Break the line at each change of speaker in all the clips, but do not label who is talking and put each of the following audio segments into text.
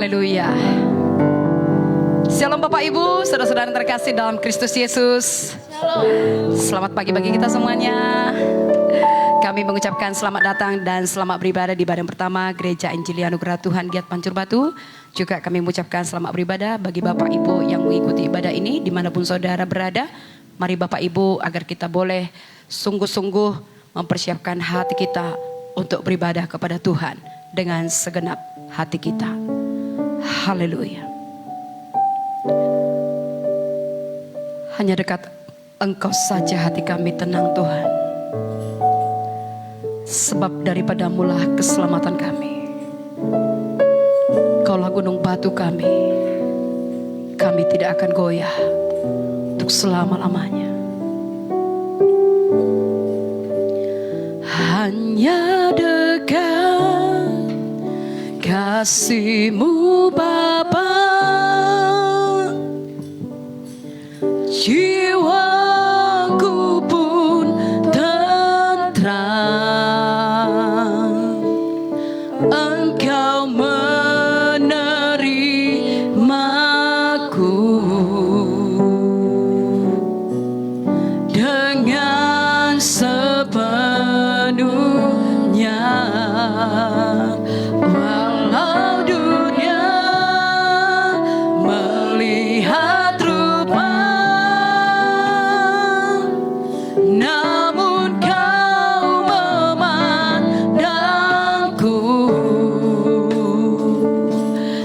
Haleluya. Shalom Bapak Ibu, saudara-saudara yang terkasih dalam Kristus Yesus.
Shalom.
Selamat pagi bagi kita semuanya. Kami mengucapkan selamat datang dan selamat beribadah di ibadah pertama Gereja Injili Anugerah Tuhan Giat Pancur Batu. Juga kami mengucapkan selamat beribadah bagi Bapak Ibu yang mengikuti ibadah ini dimanapun saudara berada. Mari Bapak Ibu agar kita boleh sungguh-sungguh mempersiapkan hati kita untuk beribadah kepada Tuhan dengan segenap hati kita. Haleluya. Hanya dekat Engkau saja hati kami tenang Tuhan. Sebab daripada-Mulah keselamatan kami. Kaulah gunung batu kami. Kami tidak akan goyah untuk selama-lamanya. Hanya dekat kasih-Mu Bapa, jiwaku pun tentram. Engkau menerimaku dengan sepenuhnya. Walau dunia melihat rupa, namun Kau memandangku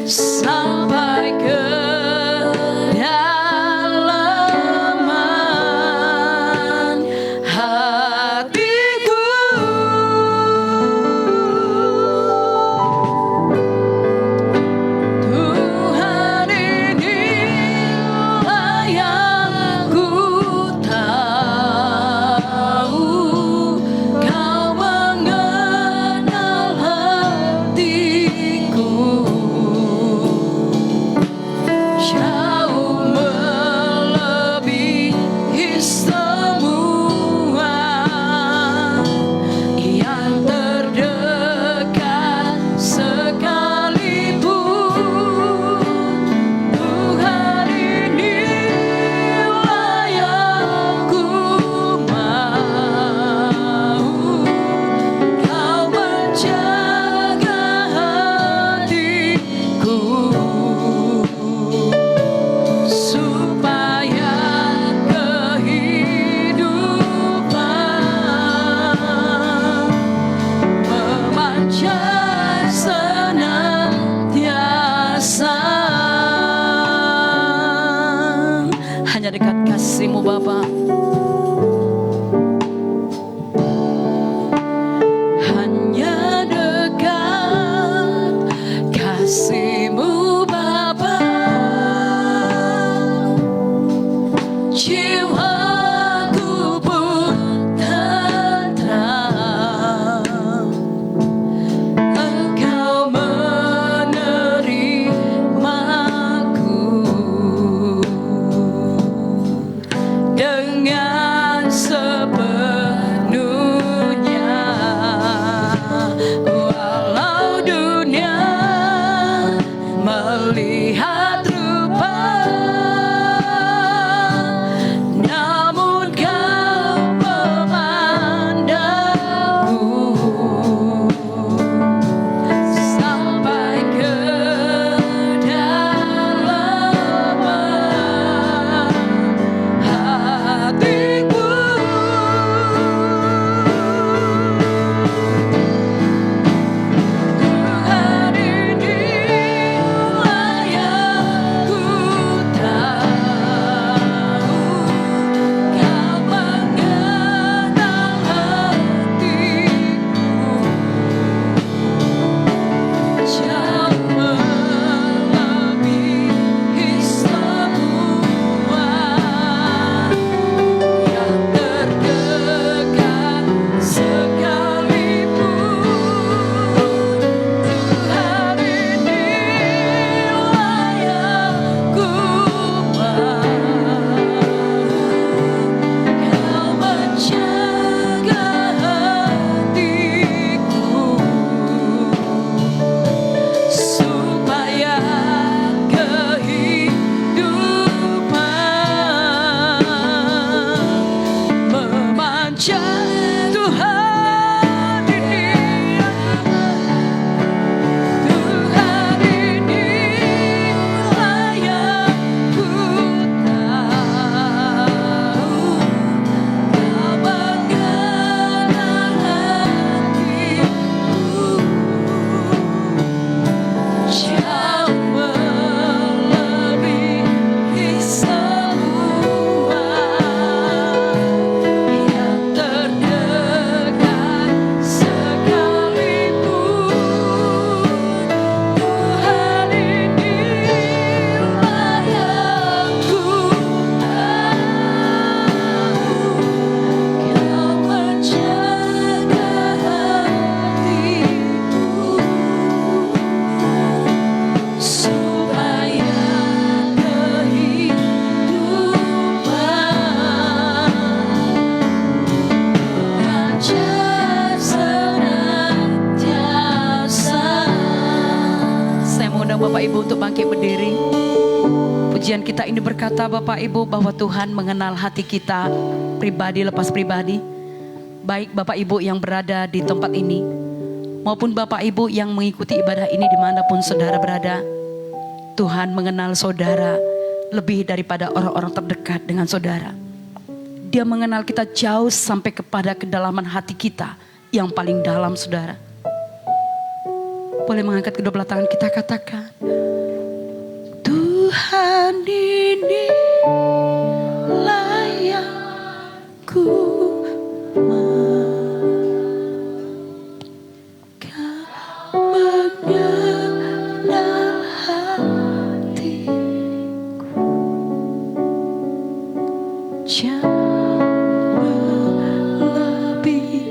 sampai ke dalaman hatiku. Tuhan, inilah yang ku tahu, Kau mengenal hatiku jauh melebihi semua yang terdekat sekalipun. Tuhan, inilah yang ku mau, Kau menjaga hatiku supaya kehidupan memancar senantiasa. Hanya dekat kasih-Mu Bapa, hanya dekat kasih-Mu Bapa, jiwaku pun tentram. Engkau menerimaku dengan Bapak Ibu untuk bangkit berdiri. Pujian kita ini berkata Bapak Ibu bahwa Tuhan mengenal hati kita pribadi lepas pribadi. Baik Bapak Ibu yang berada di tempat ini maupun Bapak Ibu yang mengikuti ibadah ini dimanapun saudara berada. Tuhan mengenal saudara lebih daripada orang-orang terdekat dengan saudara. Dia mengenal kita jauh sampai kepada kedalaman hati kita yang paling dalam saudara. Boleh mengangkat kedua belah tangan kita katakan, Tuhan ini layak ku mengenal hatiku jauh melebihi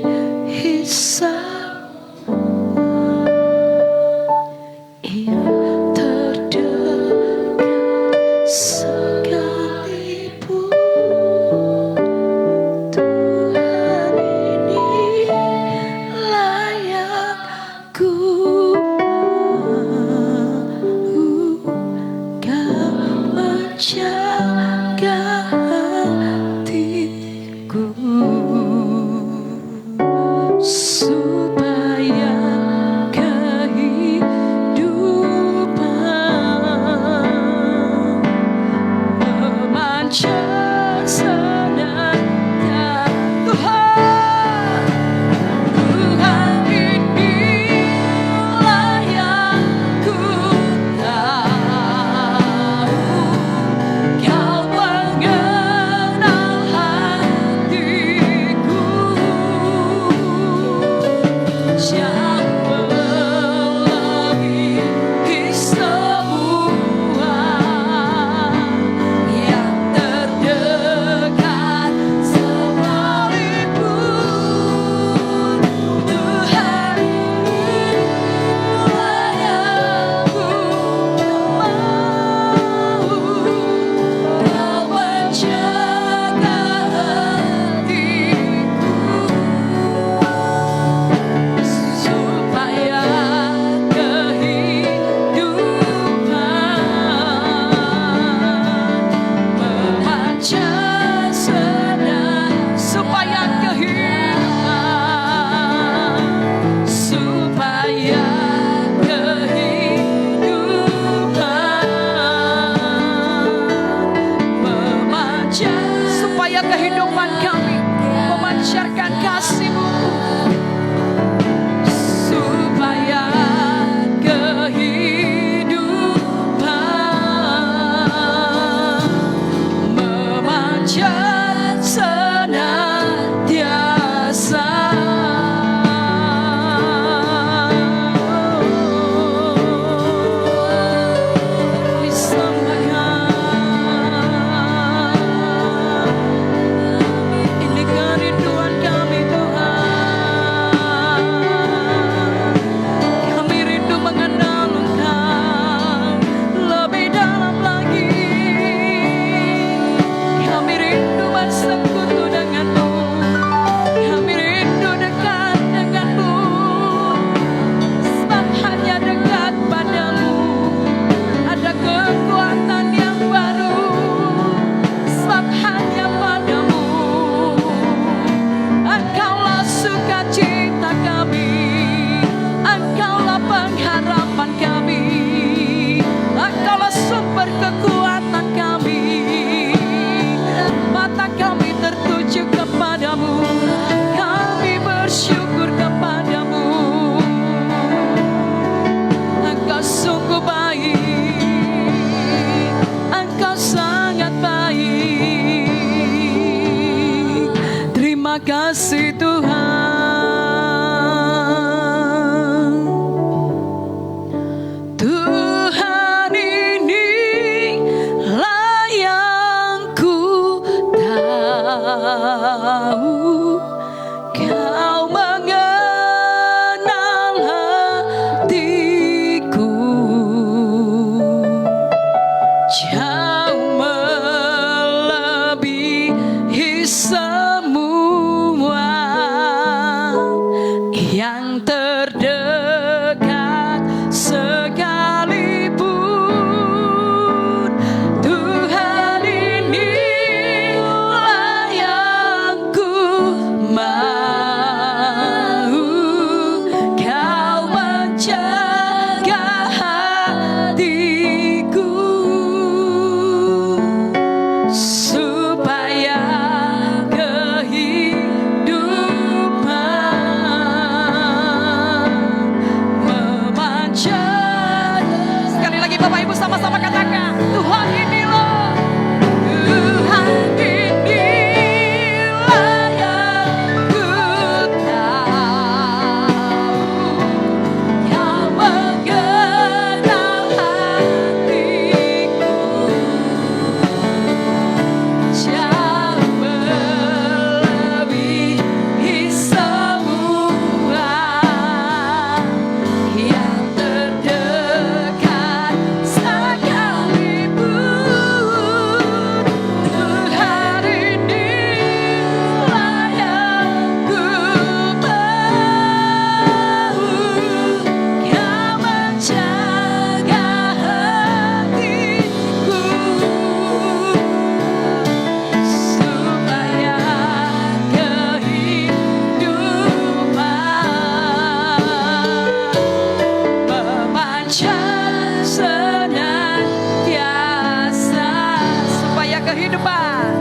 kasih Tuhan. Tuhan ini lah yang ku tahu, Kau mengenal hatiku jauh melebihi semua yang terdekat sekalipun. memancar senantiasa supaya kehidupan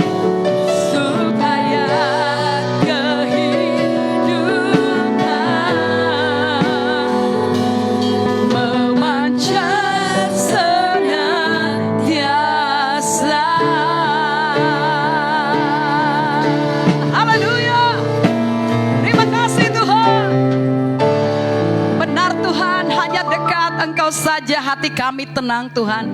memancar senantiasa. Haleluya. Terima kasih Tuhan. Benar Tuhan, hanya dekat Engkau saja hati kami tenang Tuhan.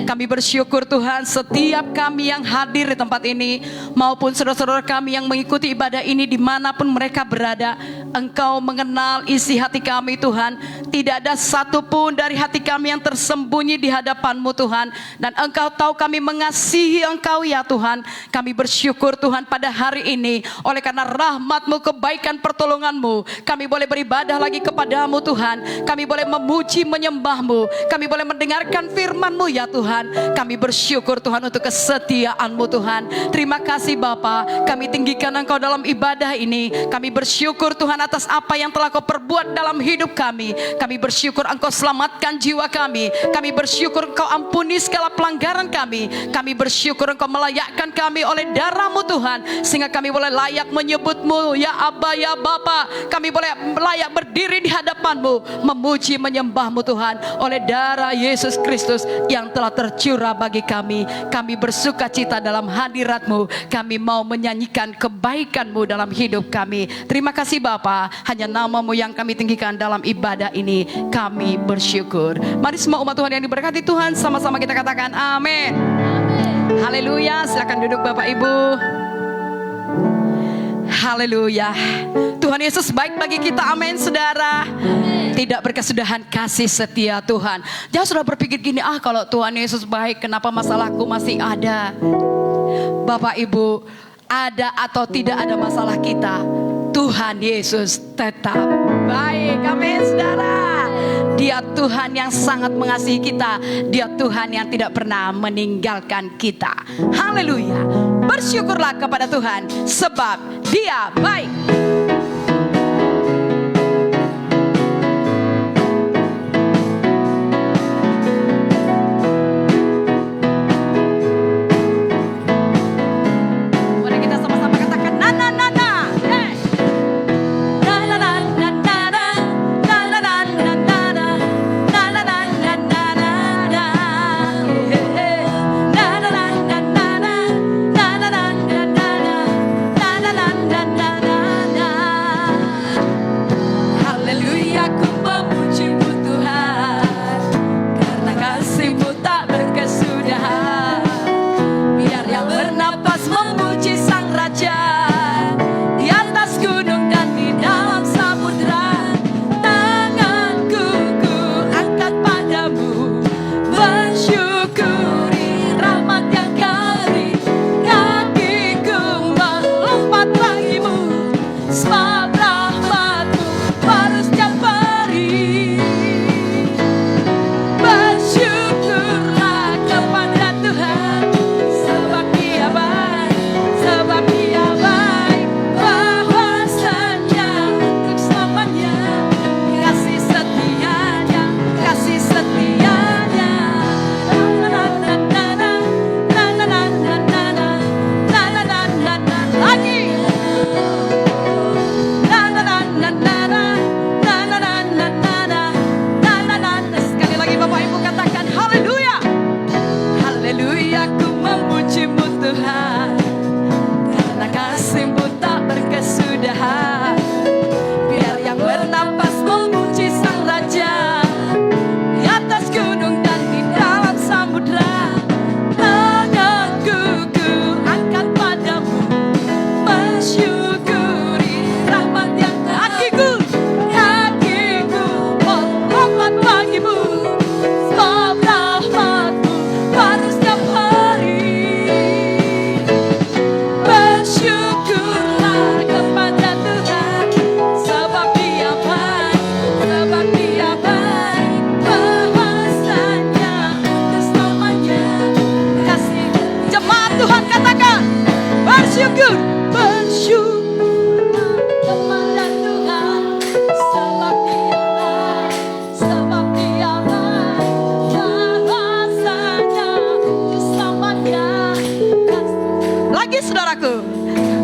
Kami bersyukur Tuhan, setiap kami yang hadir di tempat ini maupun saudara-saudara kami yang mengikuti ibadah ini dimanapun mereka berada, Engkau mengenal isi hati kami Tuhan. Tidak ada satupun dari hati kami yang tersembunyi di hadapan-Mu Tuhan. Dan Engkau tahu kami mengasihi Engkau ya Tuhan. Kami bersyukur Tuhan pada hari ini, oleh karena rahmat-Mu, kebaikan pertolongan-Mu, kami boleh beribadah lagi kepada-Mu Tuhan. Kami boleh memuji menyembah-Mu, kami boleh mendengarkan firman-Mu ya Tuhan. Kami bersyukur Tuhan untuk kesetiaan-Mu Tuhan. Terima kasih Bapa, kami tinggikan Engkau dalam ibadah ini. Kami bersyukur Tuhan atas apa yang telah Kau perbuat dalam hidup kami. Kami bersyukur Engkau selamatkan jiwa kami. Kami bersyukur Engkau ampuni segala pelanggaran kami. Kami bersyukur Engkau melayakkan kami oleh darah-Mu Tuhan, sehingga kami boleh layak menyebut-Mu ya Abba ya Bapa. Kami boleh layak berdiri di hadapan-Mu, memuji menyembah-Mu Tuhan, oleh darah Yesus Kristus yang telah tercurah bagi kami. Kami bersuka cita dalam hadirat-Mu. Kami mau menyanyikan kebaikan-Mu dalam hidup kami. Terima kasih Bapa, hanya nama-Mu yang kami tinggikan dalam ibadah ini. Kami bersyukur. Mari semua umat Tuhan yang diberkati Tuhan, sama-sama kita katakan amin. Haleluya. Silakan duduk Bapak Ibu. Haleluya. Tuhan Yesus baik bagi kita, amin saudara. Tidak berkesudahan kasih setia Tuhan. Jangan sudah berpikir gini, kalau Tuhan Yesus baik, kenapa masalahku masih ada? Bapak Ibu, ada atau tidak ada masalah kita, Tuhan Yesus tetap baik, amin saudara. Dia Tuhan yang sangat mengasihi kita. Dia Tuhan yang tidak pernah meninggalkan kita. Haleluya. Bersyukurlah kepada Tuhan, sebab Dia baik. saudaraku.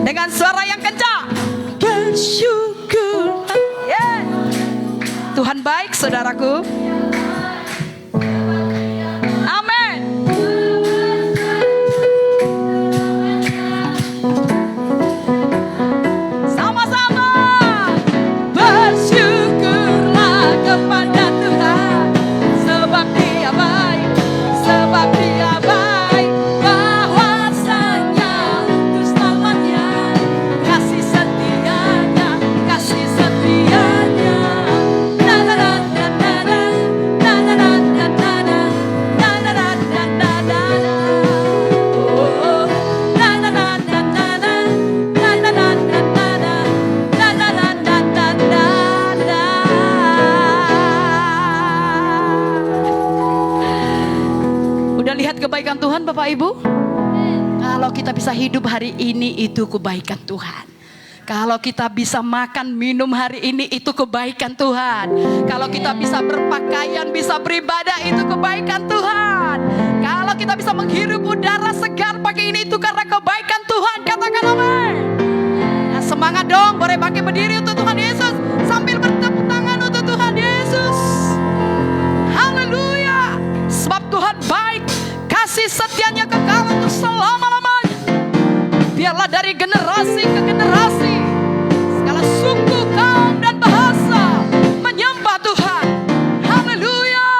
Dengan suara yang kencang. Bersyukur. Yeah. Tuhan baik saudaraku. Amin. Sama-sama. Bersyukurlah kepada Tuhan, sebab Dia baik, sebab Dia baik. Bahwasanya untuk selamanya, kasih setianya, kasih setianya. Na na na na na na, na na na na na na, na na na na na na. Oh, na na na na na na, na na na na na na, na na na na na na. Udah lihat kebaikan Tuhan Bapak Ibu? Kalau kita bisa hidup hari ini itu kebaikan Tuhan. Kalau kita bisa makan minum hari ini itu kebaikan Tuhan. Kalau kita bisa berpakaian, bisa beribadah itu kebaikan Tuhan. Kalau kita bisa menghirup udara segar pagi ini itu karena kebaikan Tuhan. Katakan amin. Nah, semangat dong, boleh bangkit berdiri untuk Tuhan Yesus sambil bertepuk tangan untuk Tuhan Yesus. Haleluya. Sebab Tuhan baik, kasih setianya kekal untuk selama-lamanya. Biarlah dari generasi ke generasi, segala suku, kaum dan bahasa menyembah Tuhan. Haleluya.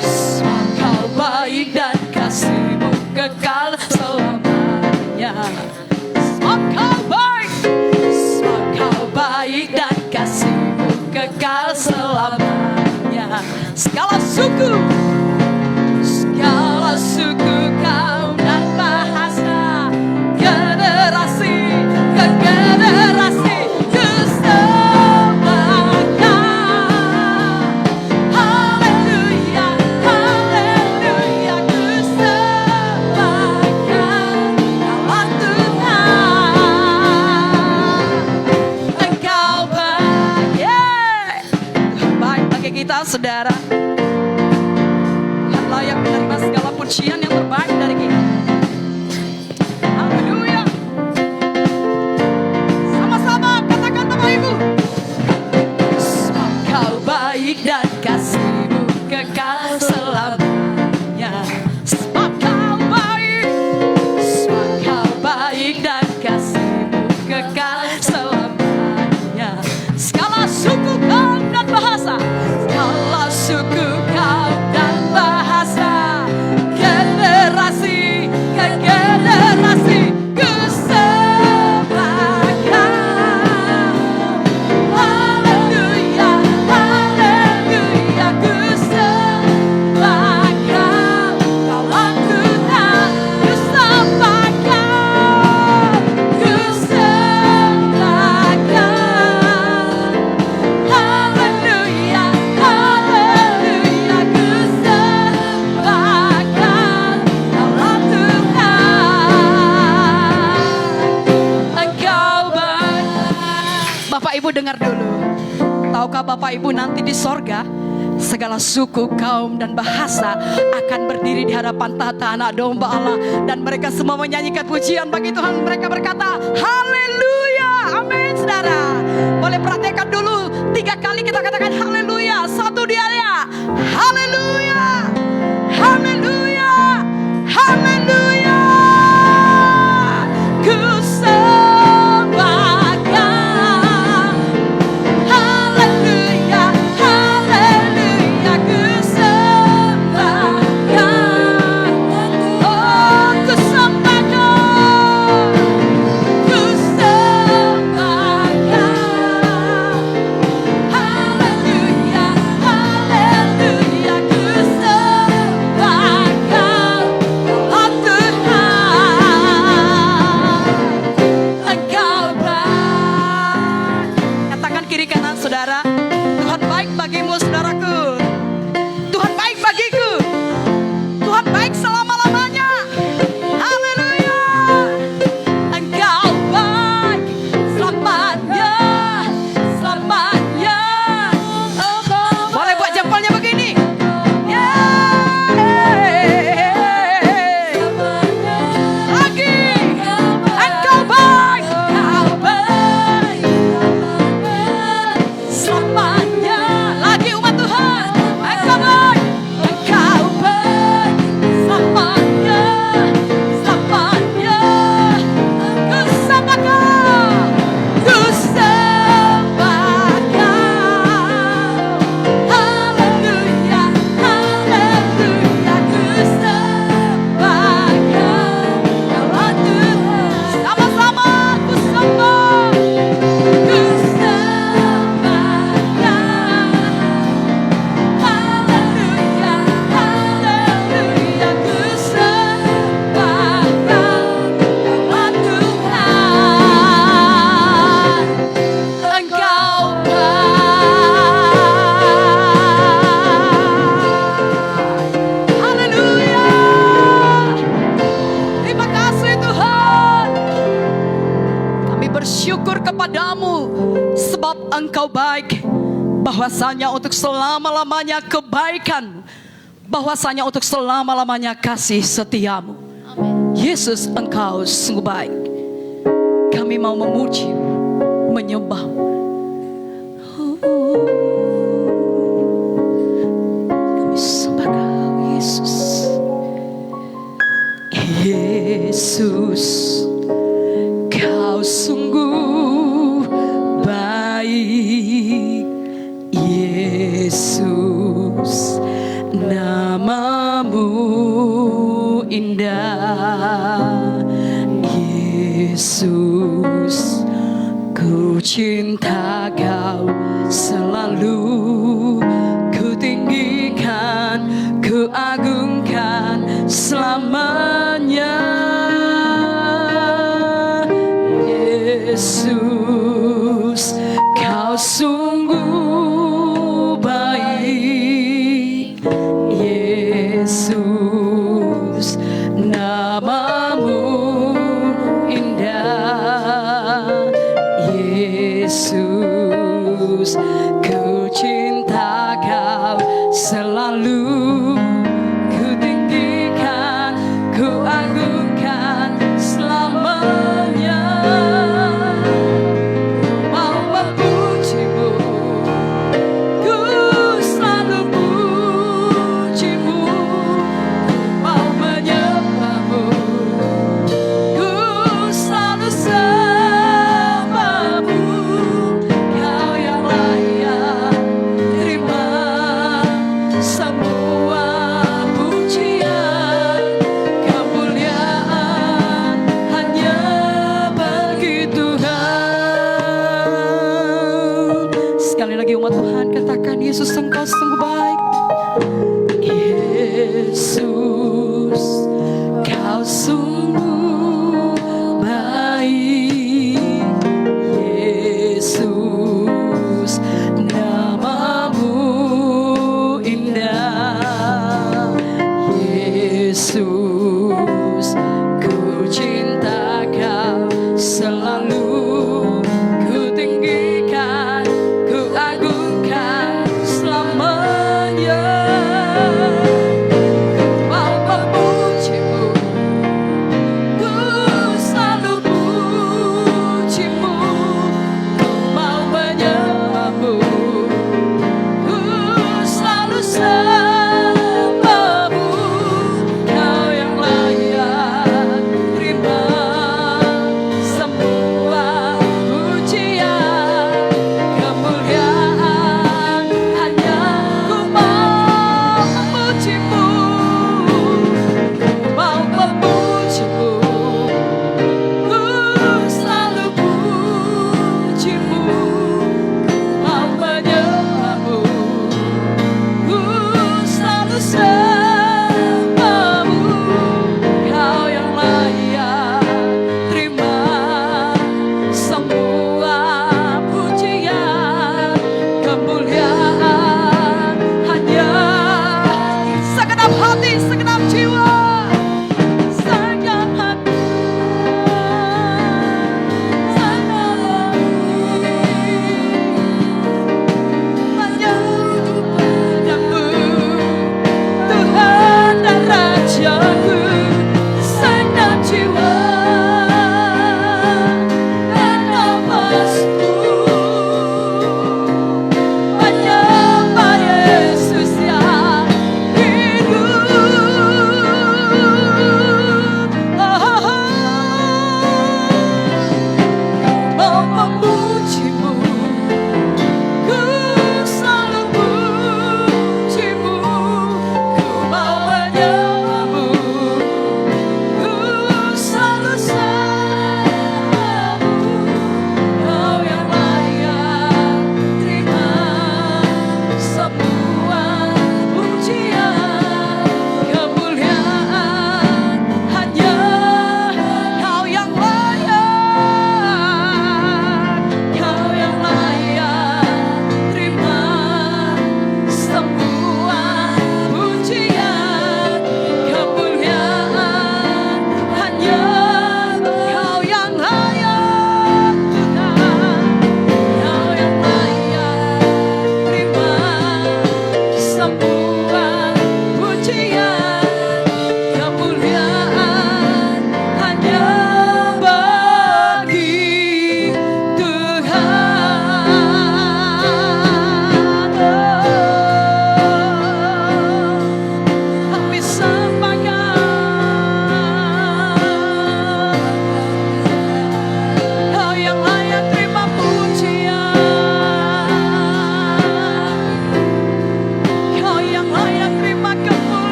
Sebab Kau baik dan kasih-Mu kekal selamanya. Sebab Kau baik, sebab Kau baik dan kasih-Mu kekal selamanya. Segala suku, kaum dan bahasa, generasi ke generasi, ku sembahkan. Haleluya, haleluya, ku sembahkan. Allah Tuhan, Engkau baik. Yeah. Tuhan baik bagi kita saudara. Tuhan layak menerima segala pujian yang terbaik dari kita. Haleluya. Sama-sama katakan Bapak Ibu. Sebab Kau baik dan kasih-Mu kekal selamanya. Sebab Kau baik, sebab Kau baik dan kasih-Mu kekal selamanya. Segala suku, kaum dan bahasa, segala suku, kaum dan bahasa, generasi ke generasi, ku sembahkan. Haleluya, haleluya, ku sembahkan. Kaulah Tuhan, ku sembahkan, ku sembahkan. Haleluya, haleluya, ku sembahkan. Kaulah Tuhan, Engkau baik. Bapak Ibu dengar dulu. Tahukah Bapak Ibu nanti di sorga, segala suku, kaum dan bahasa akan berdiri di hadapan tahta Anak Domba Allah, dan mereka semua menyanyikan pujian bagi Tuhan. Mereka berkata, haleluya. Amin saudara. Boleh perhatikan dulu 3 kali kita katakan haleluya. Satu dia ya. Haleluya. Haleluya. Haleluya. Ku sembahkan. Haleluya. Haleluya. Ku sembahkan. Oh, ku sembahkan. Ku sembahkan. Haleluya. Haleluya. Ku sembahkan. Oh Tuhan, Engkau baik. Katakan kiri kanan saudara, Tuhan baik bagimu saudaraku. Tuhan baik bagiku. Tuhan baik selama-lamanya. Haleluya. Engkau baik selamanya. Selamanya. Boleh buat jempolnya begini. Yeay. baik, bahwasanya untuk selama-lamanya kebaikan, bahwasanya untuk selama-lamanya kasih setiamu. Yesus, Engkau sungguh baik. Kami mau memuji, menyembah. Kami sembah Kau, Yesus. Yesus, Kau sungguh baik. Yesus, namamu indah. Yesus, ku cinta Kau selalu, ku tinggikan, ku agungkan selamanya. Yesus, Kau sungguh baik. Yesus, namamu indah. Yesus, ku cinta Kau selalu, ku tinggikan, ku agungkan selamanya. Mau memujimu, ku selalu pujimu. Mau menyembahmu, ku selalu sembahmu. Kau yang layak terima semua pujian, kemuliaan hanya bagi Tuhan. Sekali lagi umat Tuhan katakan, Yesus Engkau sungguh baik. Yesus, Kau sungguh baik. Yesus, namamu indah. Yesus, ku cinta Kau selalu, ku tinggikan, ku agungkan selamanya. Mau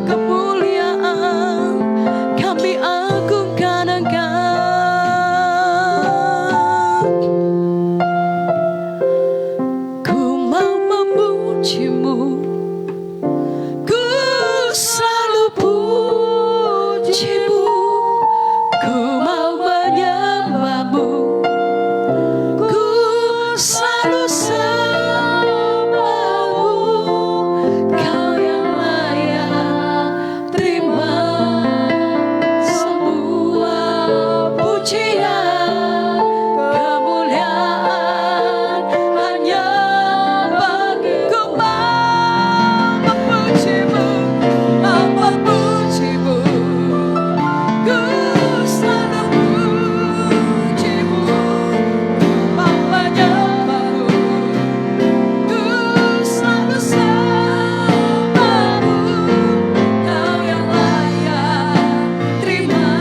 kemuliaan, kami agungkan Engkau. Ku mau memujimu, ku selalu pujimu, ku mau menyembahmu, ku selalu sembahmu. Kau yang layak terima semua pujian, kemuliaan hanya bagiku. Mau memujimu, mau memujimu, ku selalu pujimu, mau menyembahmu, ku selalu sembahmu. Kau yang layak terima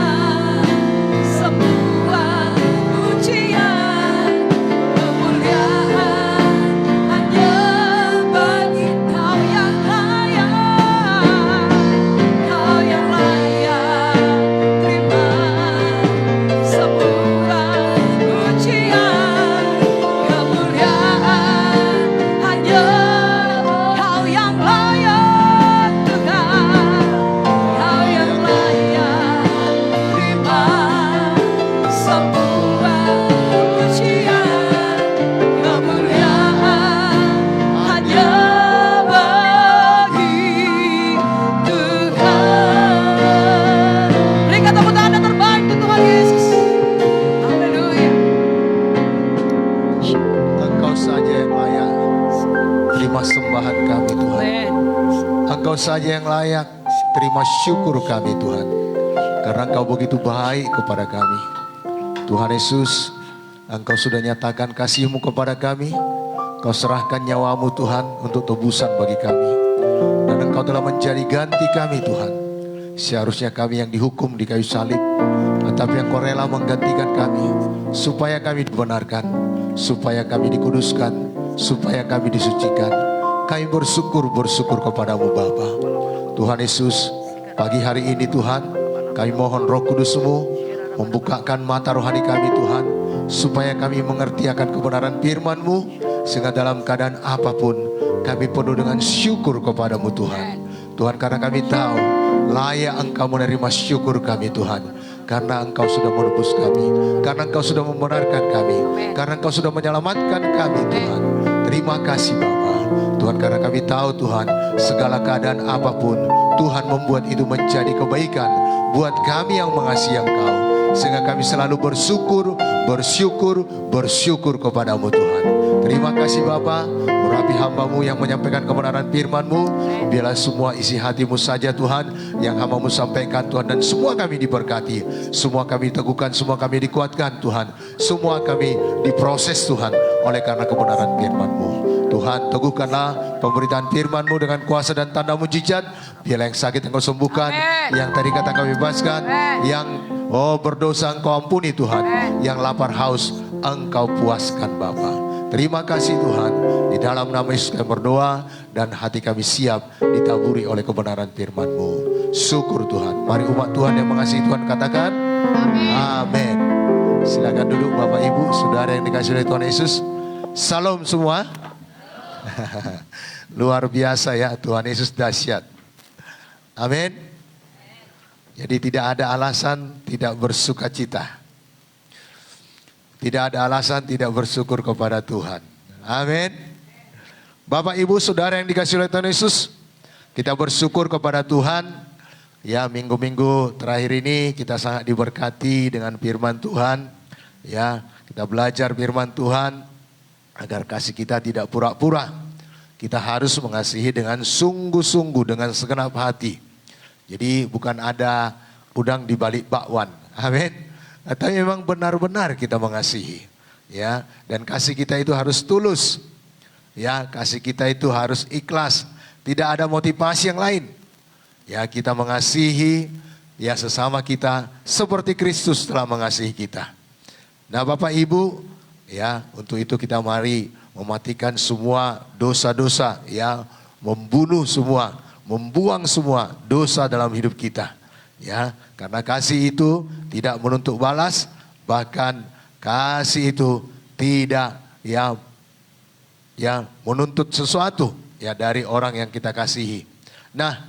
semua pujian, kemuliaan hanya bagi Kau yang layak. Kau yang layak terima semua pujian, kemuliaan hanya Kau yang layak, Tuhan. Kau yang layak terima semua pujian, kemuliaan hanya bagi Tuhan. Berikan tepuk tangan yang terbaik untuk Tuhan Yesus. Haleluya.
Engkau saja yang layak terima sembahan kami Tuhan.
Amen.
Engkau saja yang layak terima syukur kami Tuhan. Karena Engkau begitu baik kepada kami. Tuhan Yesus, Engkau sudah nyatakan kasih-Mu kepada kami. Kau serahkan nyawa-Mu Tuhan untuk tebusan bagi kami. Dan Engkau telah menjadi ganti kami Tuhan. Seharusnya kami yang dihukum di kayu salib, tetapi Engkau rela menggantikan kami, supaya kami dibenarkan, supaya kami dikuduskan, supaya kami disucikan. Kami bersyukur kepadamu Bapa. Tuhan Yesus, pagi hari ini Tuhan, kami mohon Roh Kudus-Mu membukakan mata rohani kami Tuhan, supaya kami mengerti akan kebenaran firman-Mu, sehingga dalam keadaan apapun kami penuh dengan syukur kepadamu Tuhan. Tuhan, karena kami tahu layak Engkau menerima syukur kami Tuhan, karena Engkau sudah menebus kami, karena Engkau sudah membenarkan kami, karena Engkau sudah menyelamatkan kami Tuhan. Terima kasih Bapa. Tuhan, karena kami tahu Tuhan, segala keadaan apapun Tuhan membuat itu menjadi kebaikan buat kami yang mengasihi Engkau, sehingga kami selalu bersyukur kepadamu Tuhan. Terima kasih Bapa. Urapi hamba-Mu yang menyampaikan kebenaran firman-Mu. Biarlah semua isi hati-Mu saja Tuhan yang hamba-Mu sampaikan Tuhan. Dan semua kami diberkati, semua kami diteguhkan, semua kami dikuatkan Tuhan. Semua kami diproses Tuhan oleh karena kebenaran firman-Mu. Tuhan, teguhkanlah pemberitaan firman-Mu dengan kuasa dan tanda mujizat. Biarlah yang sakit Engkau sembuhkan, yang tadi kata Engkau bebaskan, yang berdosa Engkau ampuni Tuhan, yang lapar haus Engkau puaskan Bapa. Terima kasih Tuhan, di dalam nama Yesus kami berdoa dan hati kami siap ditaburi oleh kebenaran firman-Mu. Syukur Tuhan. Mari umat Tuhan yang mengasihi Tuhan katakan amin. Silakan duduk Bapak Ibu, Saudara yang dikasihi oleh Tuhan Yesus. Salam semua. Luar biasa ya, Tuhan Yesus dahsyat. Amin. Jadi tidak ada alasan tidak bersuka cita. Tidak ada alasan tidak bersyukur kepada Tuhan. Amin. Bapak Ibu Saudara yang dikasihi oleh Tuhan Yesus, kita bersyukur kepada Tuhan. Ya, minggu-minggu terakhir ini kita sangat diberkati dengan firman Tuhan. Ya, kita belajar firman Tuhan agar kasih kita tidak pura-pura. Kita harus mengasihi dengan sungguh-sungguh, dengan segenap hati. Jadi bukan ada udang di balik bakwan. Amin. Tapi memang benar-benar kita mengasihi, ya. Dan kasih kita itu harus tulus, ya. Kasih kita itu harus ikhlas, tidak ada motivasi yang lain. Ya, kita mengasihi, ya, sesama kita seperti Kristus telah mengasihi kita. Nah, Bapak Ibu, ya, untuk itu kita mari mematikan semua dosa-dosa, ya, membunuh semua membuang semua dosa dalam hidup kita. Ya, karena kasih itu tidak menuntut balas, bahkan kasih itu tidak menuntut sesuatu ya dari orang yang kita kasihi. Nah,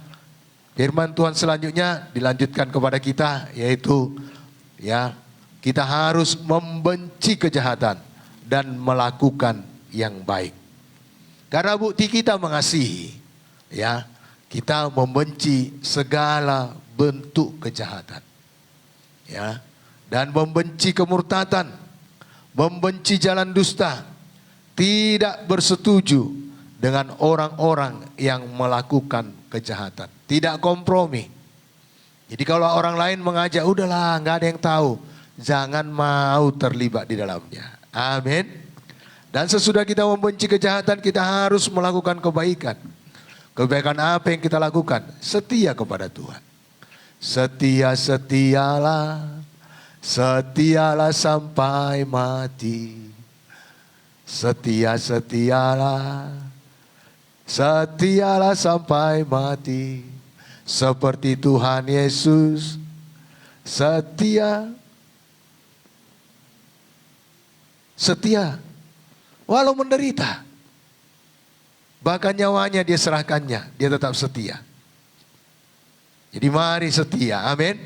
firman Tuhan selanjutnya dilanjutkan kepada kita, yaitu kita harus membenci kejahatan dan melakukan yang baik. Karena bukti kita mengasihi, kita membenci segala bentuk kejahatan. Dan membenci kemurtatan, membenci jalan dusta, tidak bersetuju dengan orang-orang yang melakukan kejahatan, tidak kompromi. Jadi kalau orang lain mengajak, udahlah nggak ada yang tahu, jangan mau terlibat di dalamnya. Amin. Dan sesudah kita membenci kejahatan, kita harus melakukan kebaikan. Kebaikan apa yang kita lakukan? Setia kepada Tuhan. Setialah sampai mati. Setialah sampai mati. Seperti Tuhan Yesus setia. Walau menderita, bahkan nyawanya dia serahkannya, dia tetap setia. Jadi mari setia, amin.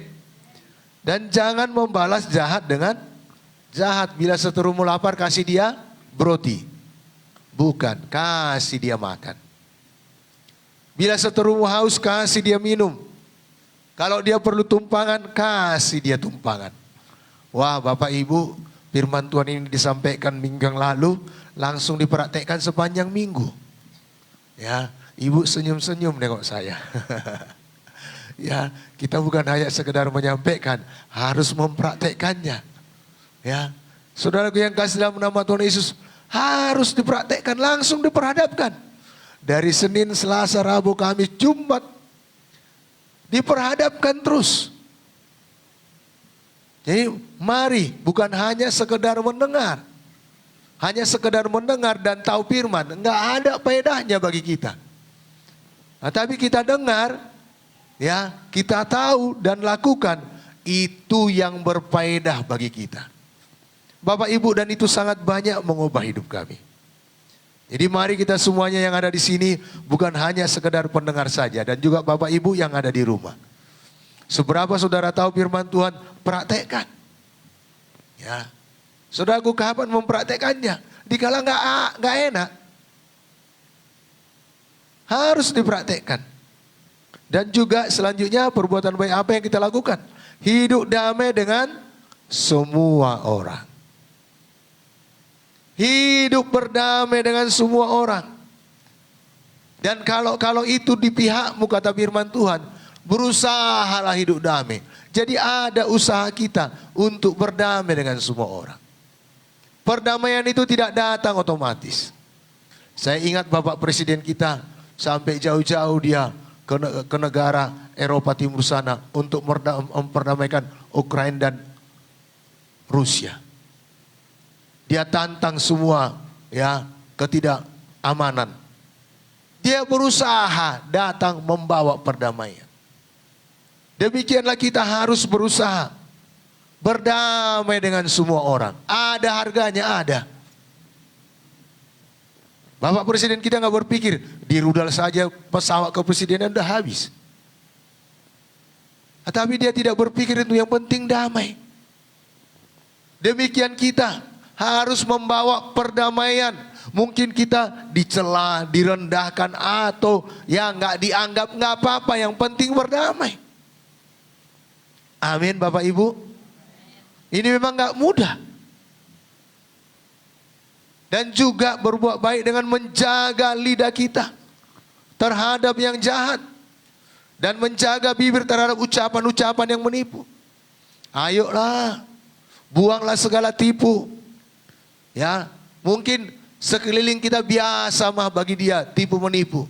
Dan jangan membalas jahat dengan jahat. Bila seterumu lapar, kasih dia roti. Bukan, kasih dia makan. Bila seterumu haus, kasih dia minum. Kalau dia perlu tumpangan, kasih dia tumpangan. Wah, Bapak Ibu, firman Tuhan ini disampaikan minggu yang lalu, langsung dipraktekkan sepanjang minggu. Ibu senyum-senyum nengok saya. Kita bukan hanya sekedar menyampaikan, harus mempraktekkannya. Saudaraku yang kasih dalam nama Tuhan Yesus, harus dipraktekkan, langsung diperhadapkan. Dari Senin, Selasa, Rabu, Kamis, Jumat, diperhadapkan terus. Jadi mari, bukan hanya sekedar mendengar. Hanya sekedar mendengar dan tahu firman, enggak ada faedahnya bagi kita. Nah, tapi kita dengar, kita tahu dan lakukan, itu yang berfaedah bagi kita. Bapak Ibu, dan itu sangat banyak mengubah hidup kami. Jadi mari kita semuanya yang ada di sini bukan hanya sekedar pendengar saja, dan juga Bapak Ibu yang ada di rumah. Seberapa saudara tahu firman Tuhan, praktekkan. Saudaraku, kapan mempraktekannya? Dikala nggak enak, harus dipraktekkan. Dan juga selanjutnya perbuatan baik apa yang kita lakukan? Hidup damai dengan semua orang. Hidup berdamai dengan semua orang. Dan kalau itu di pihakmu, kata firman Tuhan, berusahalah hidup damai. Jadi ada usaha kita untuk berdamai dengan semua orang. Perdamaian itu tidak datang otomatis. Saya ingat Bapak Presiden kita sampai jauh-jauh dia ke negara Eropa Timur sana untuk memperdamaikan Ukraina dan Rusia. Dia tantang semua ketidakamanan. Dia berusaha datang membawa perdamaian. Demikianlah kita harus berusaha berdamai dengan semua orang. Ada harganya, ada. Bapak Presiden kita nggak berpikir di rudal saja pesawat kepresidenan udah habis. Tapi dia tidak berpikir itu, yang penting damai. Demikian kita harus membawa perdamaian. Mungkin kita dicela, direndahkan, atau nggak dianggap, nggak apa-apa. Yang penting berdamai. Amin, Bapak Ibu. Ini memang nggak mudah. Dan juga berbuat baik dengan menjaga lidah kita terhadap yang jahat. Dan menjaga bibir terhadap ucapan-ucapan yang menipu. Ayolah, buanglah segala tipu. Mungkin sekeliling kita biasa bagi dia tipu menipu.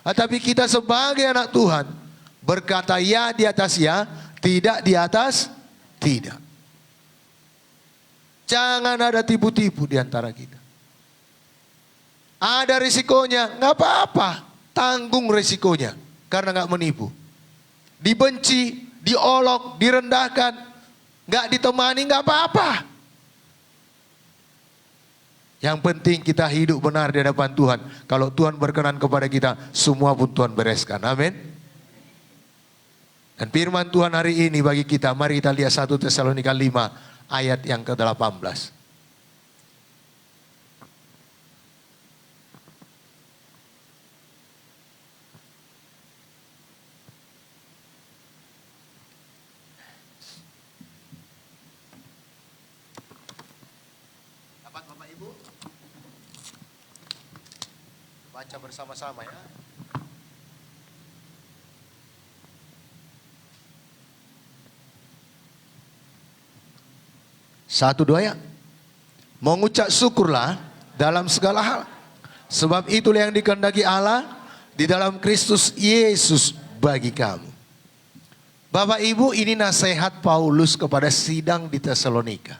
Tapi kita sebagai anak Tuhan berkata ya di atas ya, tidak di atas tidak. Jangan ada tipu-tipu di antara kita. Ada risikonya, nggak apa-apa, tanggung risikonya. karena nggak menipu. Dibenci, diolok, direndahkan, nggak ditemani, nggak apa-apa. Yang penting kita hidup benar di hadapan Tuhan. Kalau Tuhan berkenan kepada kita, semua pun Tuhan bereskan. Amin. Dan firman Tuhan hari ini bagi kita, mari kita lihat 1 Tesalonika 5 ayat yang ke-18. Dapat Bapak Ibu? Baca bersama-sama ya. Satu dua ya. Mengucap syukurlah dalam segala hal. Sebab itulah yang dikehendaki Allah di dalam Kristus Yesus bagi kamu. Bapak Ibu, ini nasihat Paulus kepada sidang di Tesalonika.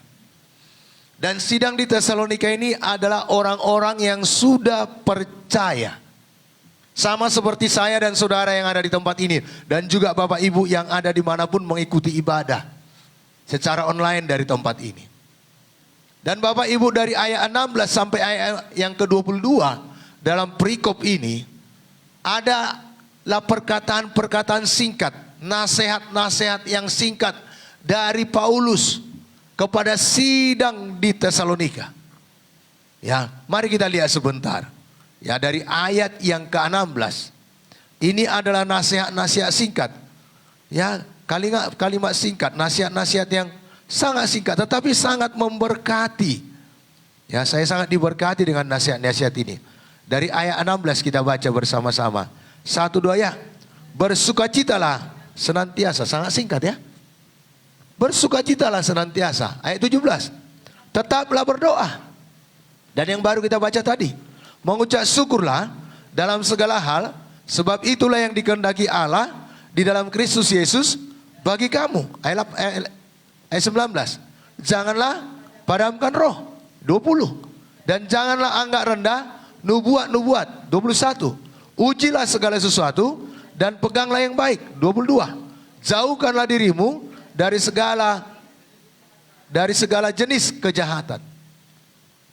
Dan sidang di Tesalonika ini adalah orang-orang yang sudah percaya. Sama seperti saya dan saudara yang ada di tempat ini. Dan juga Bapak Ibu yang ada dimanapun mengikuti ibadah secara online dari tempat ini. Dan Bapak Ibu dari ayat 16 sampai ayat yang ke-22 dalam perikop ini adalah perkataan-perkataan singkat, nasihat-nasihat yang singkat dari Paulus kepada sidang di Tesalonika. Ya, mari kita lihat sebentar. Ya, dari ayat yang ke-16. Ini adalah nasihat-nasihat singkat. Ya, kalimat singkat, nasihat-nasihat yang sangat singkat tetapi sangat memberkati. Ya, saya sangat diberkati dengan nasihat-nasihat ini. Dari ayat 16 kita baca bersama-sama. 1, 2 ya. Bersukacitalah senantiasa, sangat singkat ya. Bersukacitalah senantiasa. Ayat 17. Tetaplah berdoa. Dan yang baru kita baca tadi, mengucap syukurlah dalam segala hal, sebab itulah yang dikehendaki Allah di dalam Kristus Yesus bagi kamu. Ayat 19. Janganlah padamkan roh. 20. Dan janganlah anggap rendah nubuat-nubuat. 21. Ujilah segala sesuatu dan peganglah yang baik. 22. Jauhkanlah dirimu dari segala jenis kejahatan.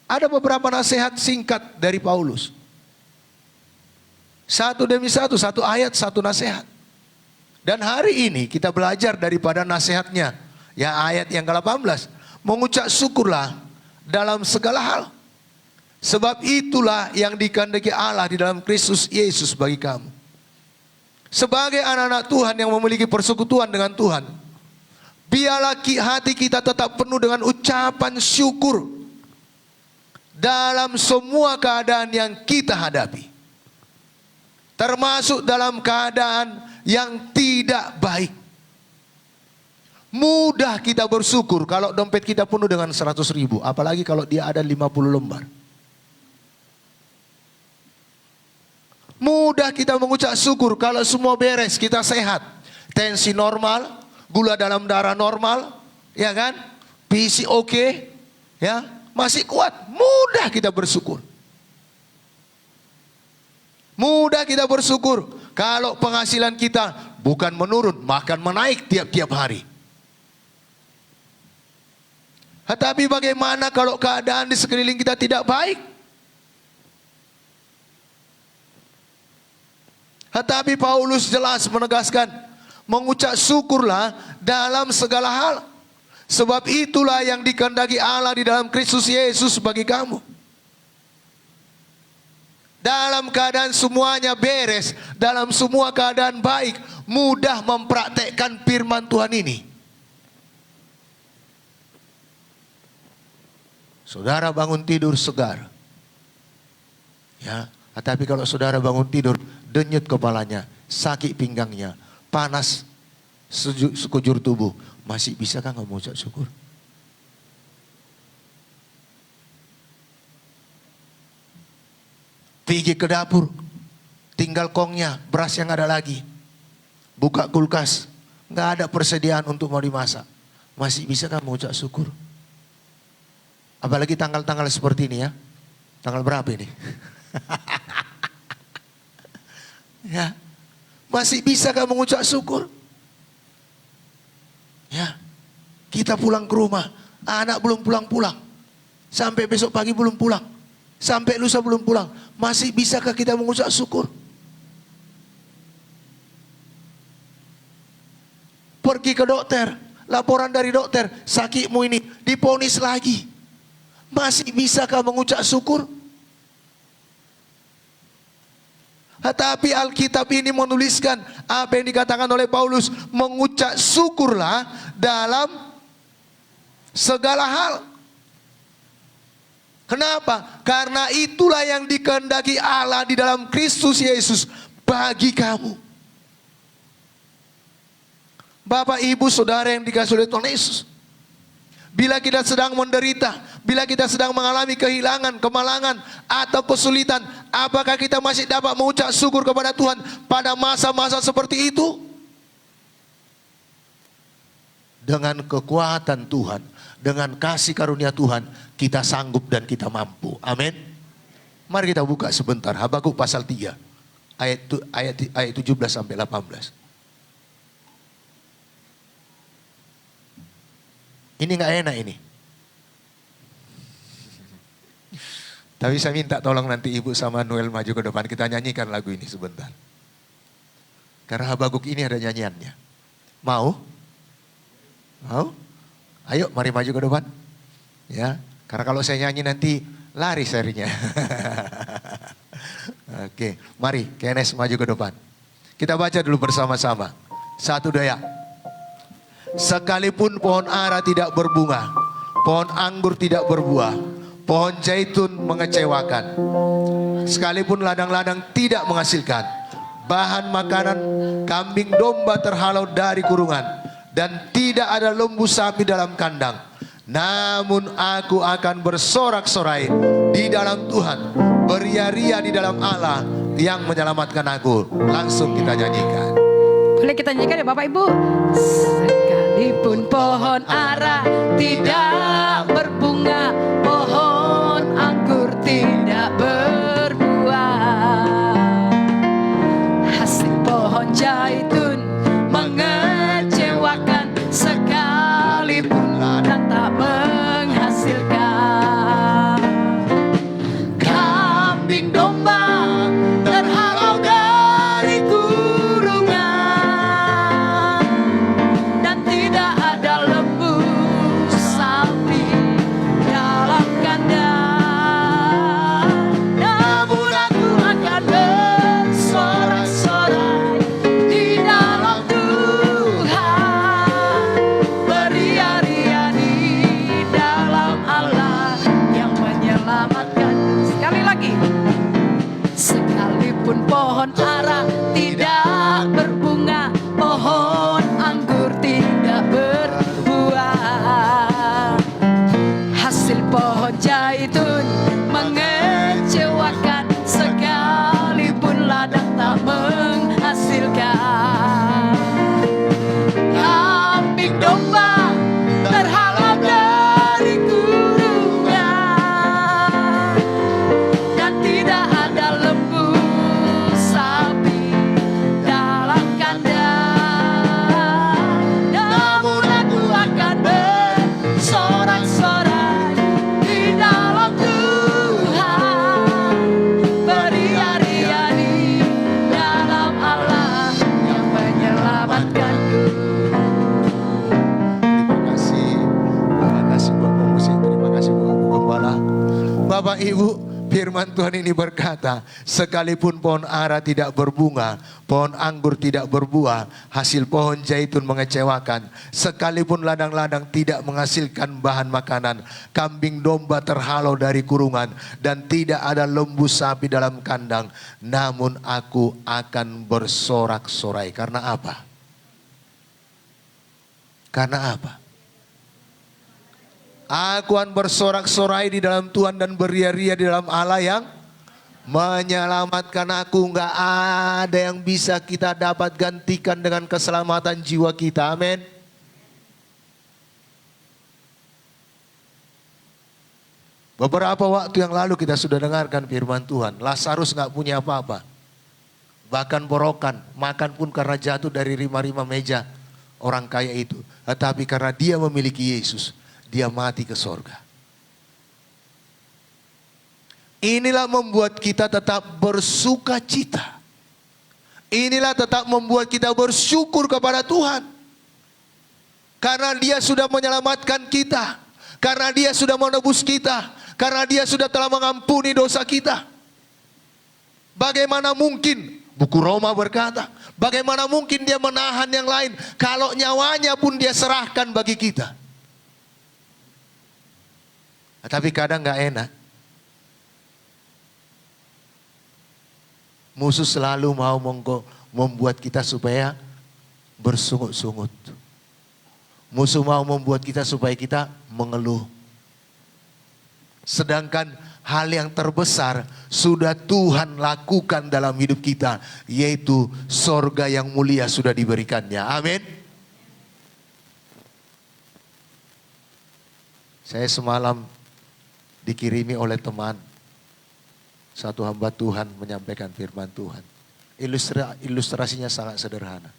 Ada beberapa nasihat singkat dari Paulus. Satu demi satu ayat, satu nasihat. Dan hari ini kita belajar daripada nasihatnya. Ya, ayat yang ke-18. Mengucap syukurlah dalam segala hal. Sebab itulah yang dikehendaki Allah di dalam Kristus Yesus bagi kamu. Sebagai anak-anak Tuhan yang memiliki persekutuan dengan Tuhan, biarlah hati kita tetap penuh dengan ucapan syukur dalam semua keadaan yang kita hadapi. Termasuk dalam keadaan yang tidak baik. Mudah kita bersyukur kalau dompet kita penuh dengan 100.000. Apalagi kalau dia ada 50 lembar. Mudah kita mengucap syukur kalau semua beres, kita sehat. Tensi normal, gula dalam darah normal, ya kan? PC oke, ya, masih kuat. Mudah kita bersyukur. Mudah kita bersyukur kalau penghasilan kita bukan menurun, bahkan menaik tiap-tiap hari. Tetapi bagaimana kalau keadaan di sekeliling kita tidak baik? Tetapi Paulus jelas menegaskan, mengucap syukurlah dalam segala hal. Sebab itulah yang dikehendaki Allah di dalam Kristus Yesus bagi kamu. Dalam keadaan semuanya beres, dalam semua keadaan baik, mudah mempraktekkan firman Tuhan ini. Saudara bangun tidur segar. Ya, tapi kalau saudara bangun tidur denyut kepalanya, sakit pinggangnya, panas sekujur tubuh, masih bisakah kamu mengucap syukur? Pergi ke dapur, tinggal kongnya, beras yang ada lagi. Buka kulkas, nggak ada persediaan untuk mau dimasak. Masih bisakah mengucap syukur? Apalagi tanggal-tanggal seperti ini ya. Tanggal berapa ini? Ya, Masih bisakah mengucap syukur? Ya, kita pulang ke rumah, anak belum pulang-pulang. Sampai besok pagi belum pulang. Sampai lusa belum pulang. Masih bisakah kita mengucap syukur? Pergi ke dokter, laporan dari dokter, sakitmu ini diponis lagi. Masih bisakah mengucap syukur? Tetapi Alkitab ini menuliskan apa yang dikatakan oleh Paulus, mengucap syukurlah dalam segala hal. Kenapa? Karena itulah yang dikehendaki Allah di dalam Kristus Yesus bagi kamu. Bapak, Ibu, Saudara yang dikasihi oleh Tuhan Yesus, bila kita sedang menderita, bila kita sedang mengalami kehilangan, kemalangan, atau kesulitan, apakah kita masih dapat mengucap syukur kepada Tuhan pada masa-masa seperti itu? Dengan kekuatan Tuhan, dengan kasih karunia Tuhan, kita sanggup dan kita mampu. Amin. Mari kita buka sebentar Habakuk pasal 3 ayat 17 sampai 18. Ini nggak enak ini. Tapi saya minta tolong nanti Ibu sama Noel maju ke depan. Kita nyanyikan lagu ini sebentar. Karena Habakuk ini ada nyanyiannya. Mau? Mau? Ayo mari maju ke depan. Ya, karena kalau saya nyanyi nanti lari serinya. Oke, mari Kenes maju ke depan. Kita baca dulu bersama-sama. 1, 2. Sekalipun pohon ara tidak berbunga, pohon anggur tidak berbuah, pohon zaitun mengecewakan, sekalipun ladang-ladang tidak menghasilkan bahan makanan, kambing domba terhalau dari kurungan, dan tidak ada lembu sapi dalam kandang, namun aku akan bersorak-sorai di dalam Tuhan, beria-ria di dalam Allah yang menyelamatkan aku. Langsung kita nyanyikan.
Boleh kita nyanyikan ya Bapak Ibu? Sekalipun pohon ara tidak berbunga, pohon anggur tidak berbuah, hasil pohon zaitun mengecewakan, sekalipun ladang tak menghasilkan, kambing domba terhalau dari kurungan, dan tidak ada lembu sapi dalam kandang, namun aku akan bersorak-sorai di dalam Tuhan, beria-ria di dalam Allah yang menyelamatkan. Sekali lagi. Sekalipun pohon ara tidak berbunga, pohon anggur tidak berbuah, hasil pohon zaitun mengecewakan, sekalipun ladang tak menghasilkan, kambing domba terhalau dari kurungan, dan tidak ada lembu sapi dalam kandang, namun aku akan bersorak-sorai di dalam Tuhan, beria-ria di dalam Allah yang menyelamatkanku.
Terima kasih buat pemusik, terima kasih buat Bu Gembala. Bapak Ibu, firman Tuhan ini berkata, sekalipun pohon ara tidak berbunga, pohon anggur tidak berbuah, hasil pohon zaitun mengecewakan, sekalipun ladang-ladang tidak menghasilkan bahan makanan, kambing domba terhalau dari kurungan, dan tidak ada lembu sapi dalam kandang, namun aku akan bersorak-sorai. Karena apa? Karena apa? Aku akan bersorak-sorai di dalam Tuhan dan beria-ria di dalam Allah yang menyelamatkan aku. Enggak ada yang bisa kita dapat gantikan dengan keselamatan jiwa kita. Amin. Beberapa waktu yang lalu kita sudah dengarkan firman Tuhan. Lazarus enggak punya apa-apa. bahkan borokan, makan pun karena jatuh dari rima-rima meja orang kaya itu. Tetapi karena dia memiliki Yesus, dia mati ke sorga. Inilah membuat kita tetap bersuka cita. Inilah tetap membuat kita bersyukur kepada Tuhan. Karena dia sudah menyelamatkan kita. Karena dia sudah menebus kita. Karena dia sudah telah mengampuni dosa kita. Bagaimana mungkin, buku Roma berkata, bagaimana mungkin dia menahan yang lain kalau nyawanya pun dia serahkan bagi kita. Tapi kadang gak enak. Musuh selalu mau membuat kita supaya bersungut-sungut. Musuh mau membuat kita supaya kita mengeluh. Sedangkan hal yang terbesar sudah Tuhan lakukan dalam hidup kita, yaitu sorga yang mulia sudah diberikannya. Amin. Saya semalam dikirimi oleh teman, satu hamba Tuhan menyampaikan firman Tuhan. Ilustrasinya sangat sederhana.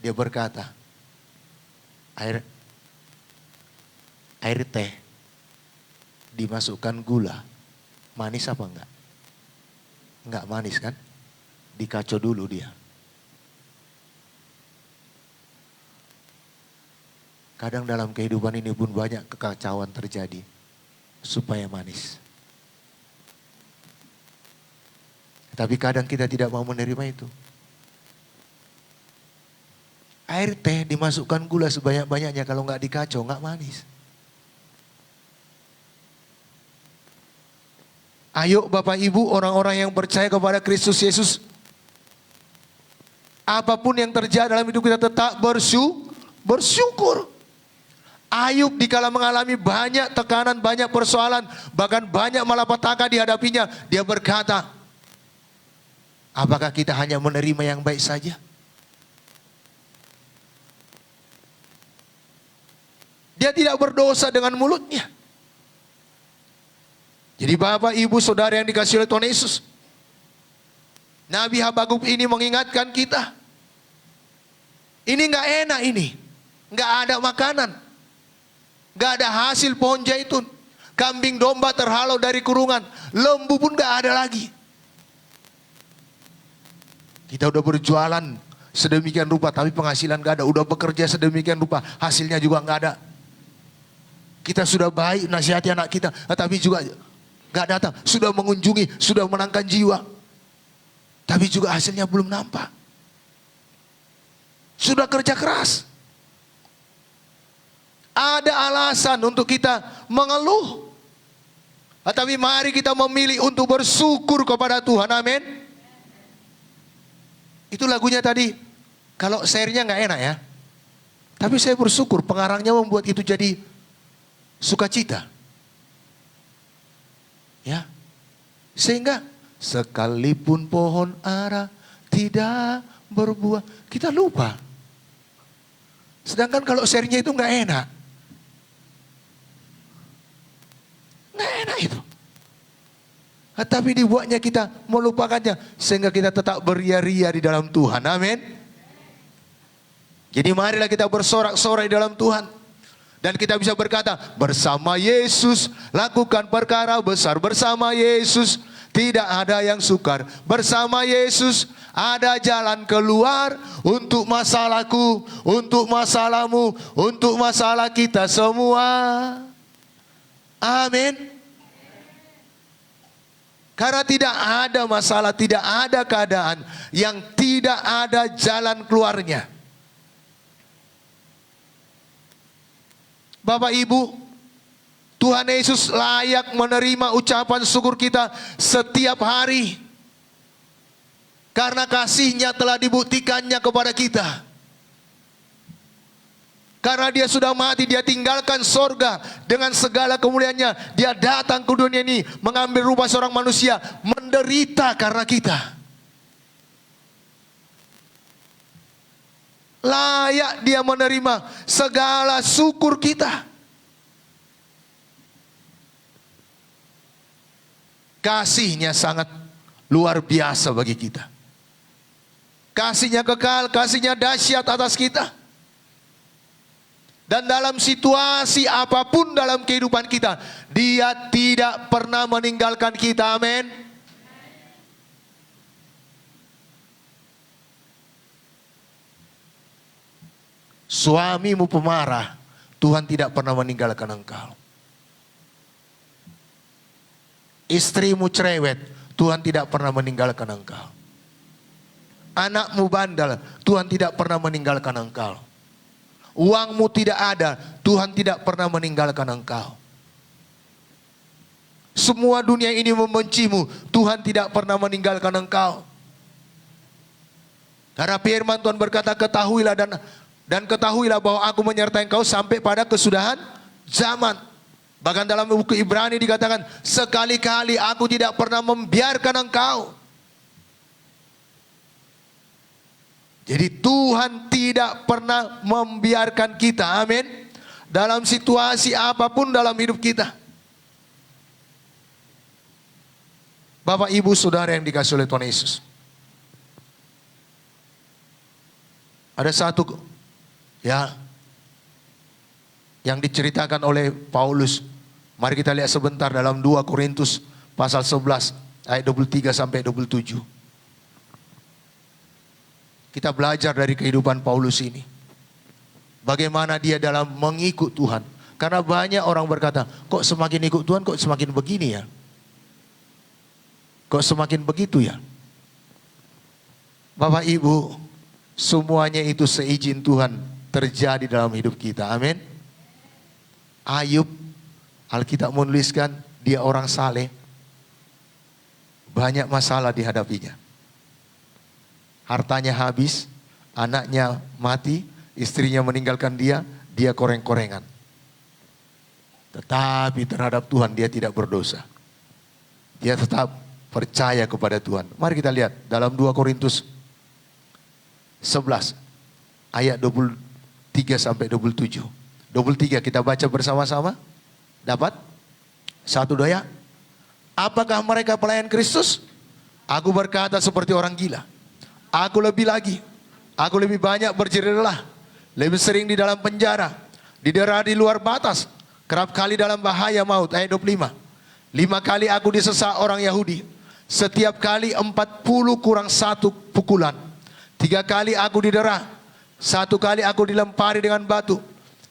Dia berkata, air teh dimasukkan gula, manis apa enggak? Enggak manis kan? Dikacau dulu dia. Kadang dalam kehidupan ini pun banyak kekacauan terjadi supaya manis. Tapi kadang kita tidak mau menerima itu. Air teh dimasukkan gula sebanyak-banyaknya, kalau nggak dikacau nggak manis. Ayo Bapak Ibu, orang-orang yang percaya kepada Kristus Yesus, apapun yang terjadi dalam hidup kita tetap bersyukur. Ayub dikala mengalami banyak tekanan, banyak persoalan, bahkan banyak malapetaka dihadapinya, dia berkata, apakah kita hanya menerima yang baik saja? Dia tidak berdosa dengan mulutnya. Jadi Bapak, Ibu, Saudara yang dikasihi oleh Tuhan Yesus, Nabi Habakuk ini mengingatkan kita. Ini gak enak ini. Gak ada makanan. Gak ada hasil pohon zaitun. Kambing domba terhalau dari kurungan. Lembu pun gak ada lagi. Kita udah berjualan sedemikian rupa, tapi penghasilan gak ada. Udah bekerja sedemikian rupa, hasilnya juga gak ada. Kita sudah baik nasihati anak kita, tapi juga gak datang. Sudah mengunjungi, sudah menangkan jiwa, tapi juga hasilnya belum nampak. Sudah kerja keras. Ada alasan untuk kita mengeluh. Tapi mari kita memilih untuk bersyukur kepada Tuhan. Amin. Itu lagunya tadi. Kalau share-nya gak enak ya, tapi saya bersyukur pengarangnya membuat itu jadi sukacita. Ya. Sehingga sekalipun pohon ara tidak berbuah, kita lupa. Sedangkan kalau share-nya itu gak enak. Gak enak itu. Tapi dibuatnya kita melupakannya, sehingga kita tetap beria-ria di dalam Tuhan. Amin. Jadi marilah kita bersorak-sorai di dalam Tuhan. Dan kita bisa berkata, bersama Yesus lakukan perkara besar. Bersama Yesus tidak ada yang sukar. Bersama Yesus ada jalan keluar untuk masalahku, untuk masalahmu, untuk masalah kita semua. Amin. Karena tidak ada masalah, tidak ada keadaan yang tidak ada jalan keluarnya. Bapak Ibu, Tuhan Yesus layak menerima ucapan syukur kita setiap hari. Karena kasih-Nya telah dibuktikannya kepada kita. Karena dia sudah mati, dia tinggalkan sorga dengan segala kemuliaannya. Dia datang ke dunia ini, mengambil rupa seorang manusia, menderita karena kita. Layak dia menerima segala syukur kita. Kasih-Nya sangat luar biasa bagi kita. Kasih-Nya kekal, kasih-Nya dahsyat atas kita. Dan dalam situasi apapun dalam kehidupan kita, Dia tidak pernah meninggalkan kita. Amin. Suamimu pemarah, Tuhan tidak pernah meninggalkan engkau. Istrimu cerewet, Tuhan tidak pernah meninggalkan engkau. Anakmu bandel, Tuhan tidak pernah meninggalkan engkau. Uangmu tidak ada, Tuhan tidak pernah meninggalkan engkau. Semua dunia ini membencimu, Tuhan tidak pernah meninggalkan engkau. Karena firman Tuhan berkata, ketahuilah dan ketahuilah bahwa aku menyertai engkau sampai pada kesudahan zaman. Bahkan dalam buku Ibrani dikatakan, sekali-kali aku tidak pernah membiarkan engkau. Jadi Tuhan tidak pernah membiarkan kita, amin. Dalam situasi apapun dalam hidup kita. Bapak, Ibu, Saudara yang dikasihi oleh Tuhan Yesus. Ada satu yang diceritakan oleh Paulus. Mari kita lihat sebentar dalam 2 Korintus pasal 11 ayat 23 sampai 27. Kita belajar dari kehidupan Paulus ini. Bagaimana dia dalam mengikut Tuhan. Karena banyak orang berkata, kok semakin ikut Tuhan kok semakin begini ya? Kok semakin begitu ya? Bapak Ibu, semuanya itu seizin Tuhan terjadi dalam hidup kita. Amin. Ayub, Alkitab menuliskan dia orang saleh. Banyak masalah dihadapinya. Hartanya habis, anaknya mati, istrinya meninggalkan dia, dia koreng-korengan. Tetapi terhadap Tuhan dia tidak berdosa. Dia tetap percaya kepada Tuhan. Mari kita lihat dalam 2 Korintus 11 ayat 23 sampai 27. 23 kita baca bersama-sama. Dapat? 1, 2 ya. Apakah mereka pelayan Kristus? Aku berkata seperti orang gila. Aku lebih lagi. Aku lebih banyak berjerih lelah. Lebih sering di dalam penjara. Didera di luar batas. Kerap kali dalam bahaya maut. Ayat 25. 5 kali aku disesat orang Yahudi. Setiap kali 40 kurang 1 pukulan. 3 kali aku didera. 1 kali aku dilempari dengan batu.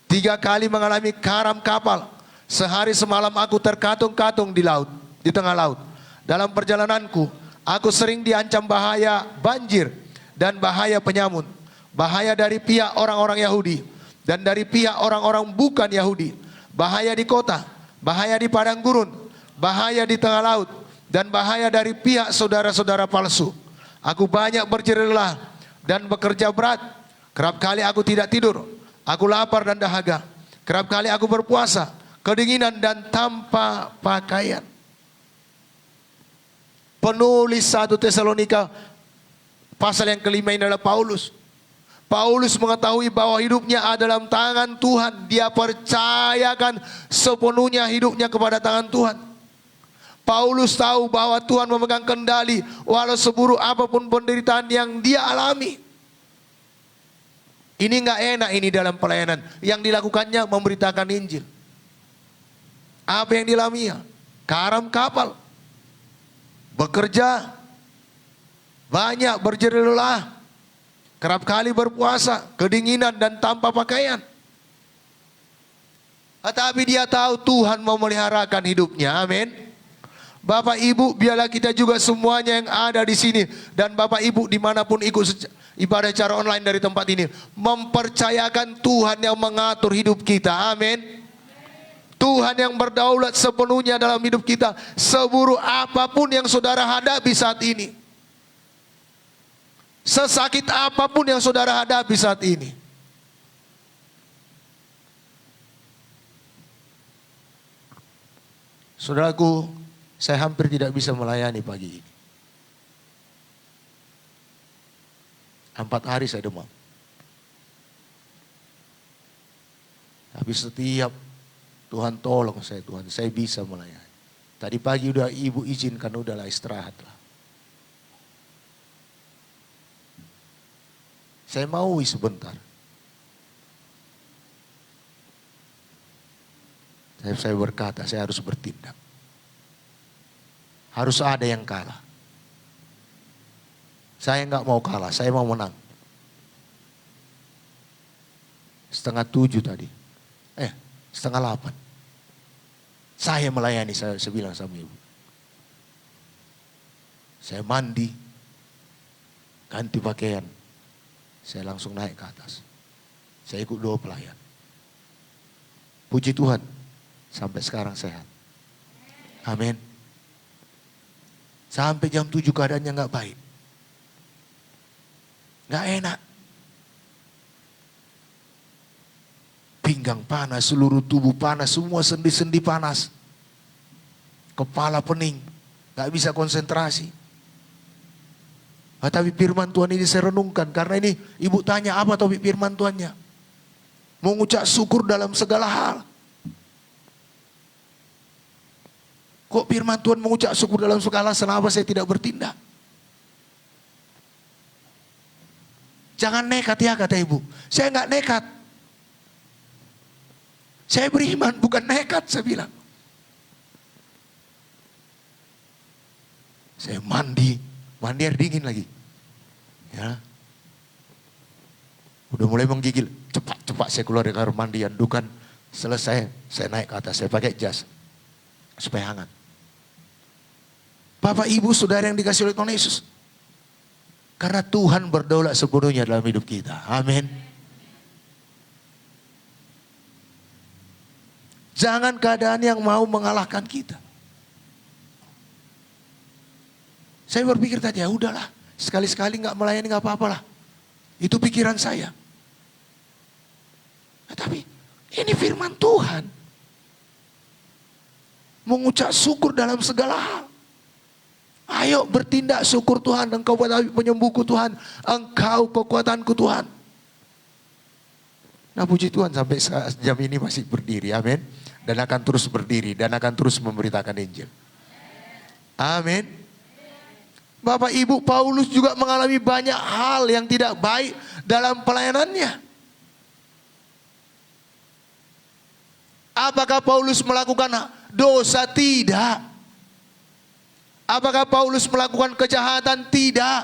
3 kali mengalami karam kapal. Sehari semalam aku terkatung-katung di laut, di tengah laut. Dalam perjalananku, aku sering diancam bahaya banjir dan bahaya penyamun. Bahaya dari pihak orang-orang Yahudi dan dari pihak orang-orang bukan Yahudi. Bahaya di kota, bahaya di padang gurun, bahaya di tengah laut, dan bahaya dari pihak saudara-saudara palsu. Aku banyak berjerih lelah dan bekerja berat. Kerap kali aku tidak tidur. Aku lapar dan dahaga. Kerap kali aku berpuasa, kedinginan dan tanpa pakaian. Penulis 1 Tesalonika pasal yang kelima ini adalah Paulus. Paulus mengetahui bahwa hidupnya ada dalam tangan Tuhan. Dia percayakan sepenuhnya hidupnya kepada tangan Tuhan. Paulus tahu bahwa Tuhan memegang kendali walau seburuk apapun penderitaan yang dia alami. Ini nggak enak ini dalam pelayanan. Yang dilakukannya memberitakan Injil. Apa yang dialaminya? Karam kapal. Bekerja. Banyak berjerih lelah. Kerap kali berpuasa. Kedinginan dan tanpa pakaian. Tetapi dia tahu Tuhan memeliharakan hidupnya. Amin. Bapak Ibu, biarlah kita juga semuanya yang ada di sini. Dan Bapak Ibu dimanapun ikut ibadah secara online dari tempat ini. Mempercayakan Tuhan yang mengatur hidup kita. Amin. Tuhan yang berdaulat sepenuhnya dalam hidup kita. Seburuk apapun yang saudara hadapi saat ini. Sesakit apapun yang saudara hadapi saat ini. Saudaraku, saya hampir tidak bisa melayani pagi ini. 4 hari saya demam. Tapi setiap Tuhan tolong saya, Tuhan, saya bisa melayani. Tadi pagi udah ibu izinkan, udahlah istirahatlah. Saya mau sebentar. Saya berkata, saya harus bertindak. Harus ada yang kalah. Saya nggak mau kalah, saya mau menang. 6:30 tadi. 7:30. Saya melayani, saya bilang sama ibu. Saya mandi, ganti pakaian. Saya langsung naik ke atas. Saya ikut doa pelayan. Puji Tuhan, sampai sekarang sehat. Amin. Sampai jam 7 keadaannya nggak baik. Nggak enak. Pinggang panas, seluruh tubuh panas, semua sendi-sendi panas. Kepala pening, nggak bisa konsentrasi. Tapi firman Tuhan ini saya renungkan, karena ini ibu tanya apa topik firman Tuhannya. Mengucap syukur dalam segala hal. Kok firman Tuhan mengucap syukur dalam segala hal, kenapa saya tidak bertindak? Jangan nekat ya, kata ibu. Saya nggak nekat. Saya beriman, bukan nekat, saya bilang. Saya mandi air dingin lagi. Ya. Udah mulai menggigil. Cepat saya keluar dari kamar mandi, andukan. Selesai, saya naik ke atas, saya pakai jas. Supaya hangat. Bapak, ibu, saudara yang dikasih oleh Tuhan Yesus. Karena Tuhan berdaulat sepenuhnya dalam hidup kita. Amin. Jangan keadaan yang mau mengalahkan kita. Saya berpikir tadi, ya udahlah, sekali-sekali nggak melayani nggak apa-apalah. Itu pikiran saya. Tapi ini firman Tuhan. Mengucap syukur dalam segala hal. Ayo bertindak syukur Tuhan. Engkau penyembuhku Tuhan. Engkau kekuatanku Tuhan. Nah, puji Tuhan, sampai jam ini masih berdiri. Amin. Dan akan terus berdiri. Dan akan terus memberitakan Injil. Amin. Bapak Ibu, Paulus juga mengalami banyak hal yang tidak baik dalam pelayanannya. Apakah Paulus melakukan dosa? Tidak. Apakah Paulus melakukan kejahatan? Tidak.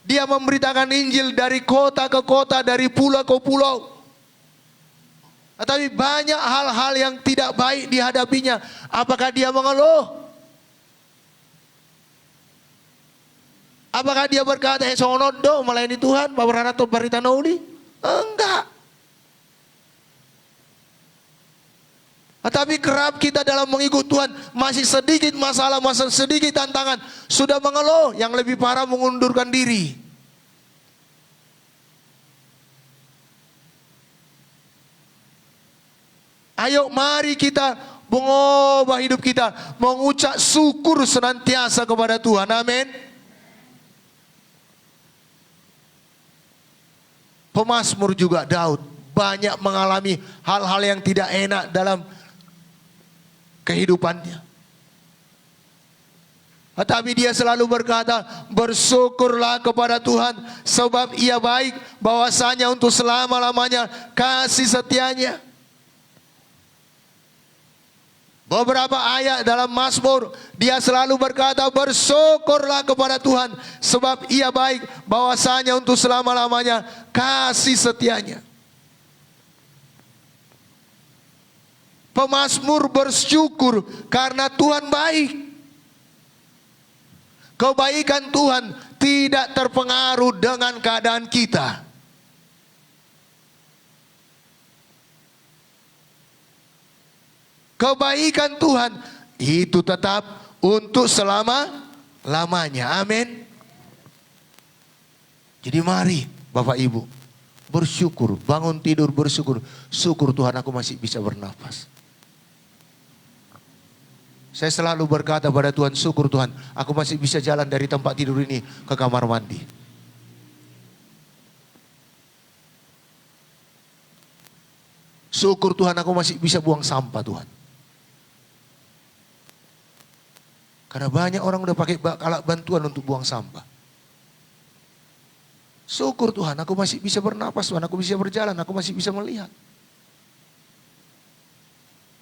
Dia memberitakan Injil dari kota ke kota, dari pulau ke pulau. Tetapi banyak hal-hal yang tidak baik dihadapinya. Apakah dia mengeluh? Apakah dia berkata, sono do melayani Tuhan, bawa to barita nauli? Enggak. Tetapi kerap kita dalam mengikut Tuhan, masih sedikit masalah, masih sedikit tantangan, sudah mengeluh, yang lebih parah mengundurkan diri. Ayo mari kita mengubah hidup kita, mengucap syukur senantiasa kepada Tuhan. Amin. Pemazmur juga Daud banyak mengalami hal-hal yang tidak enak dalam kehidupannya. Tetapi dia selalu berkata, bersyukurlah kepada Tuhan sebab ia baik, bahwasanya untuk selama-lamanya kasih setianya. Beberapa ayat dalam Mazmur, dia selalu berkata, bersyukurlah kepada Tuhan sebab ia baik, bahwasanya untuk selama-lamanya kasih setianya. Pemazmur bersyukur karena Tuhan baik. Kebaikan Tuhan tidak terpengaruh dengan keadaan kita. Kebaikan Tuhan itu tetap untuk selama-lamanya. Amin. Jadi mari Bapak Ibu bersyukur, bangun tidur bersyukur. Syukur Tuhan, aku masih bisa bernafas. Saya selalu berkata pada Tuhan, syukur Tuhan, aku masih bisa jalan dari tempat tidur ini ke kamar mandi. Syukur Tuhan, aku masih bisa buang sampah Tuhan. Karena banyak orang udah pakai alat bantuan untuk buang sampah. Syukur Tuhan, aku masih bisa bernapas Tuhan, aku bisa berjalan, aku masih bisa melihat.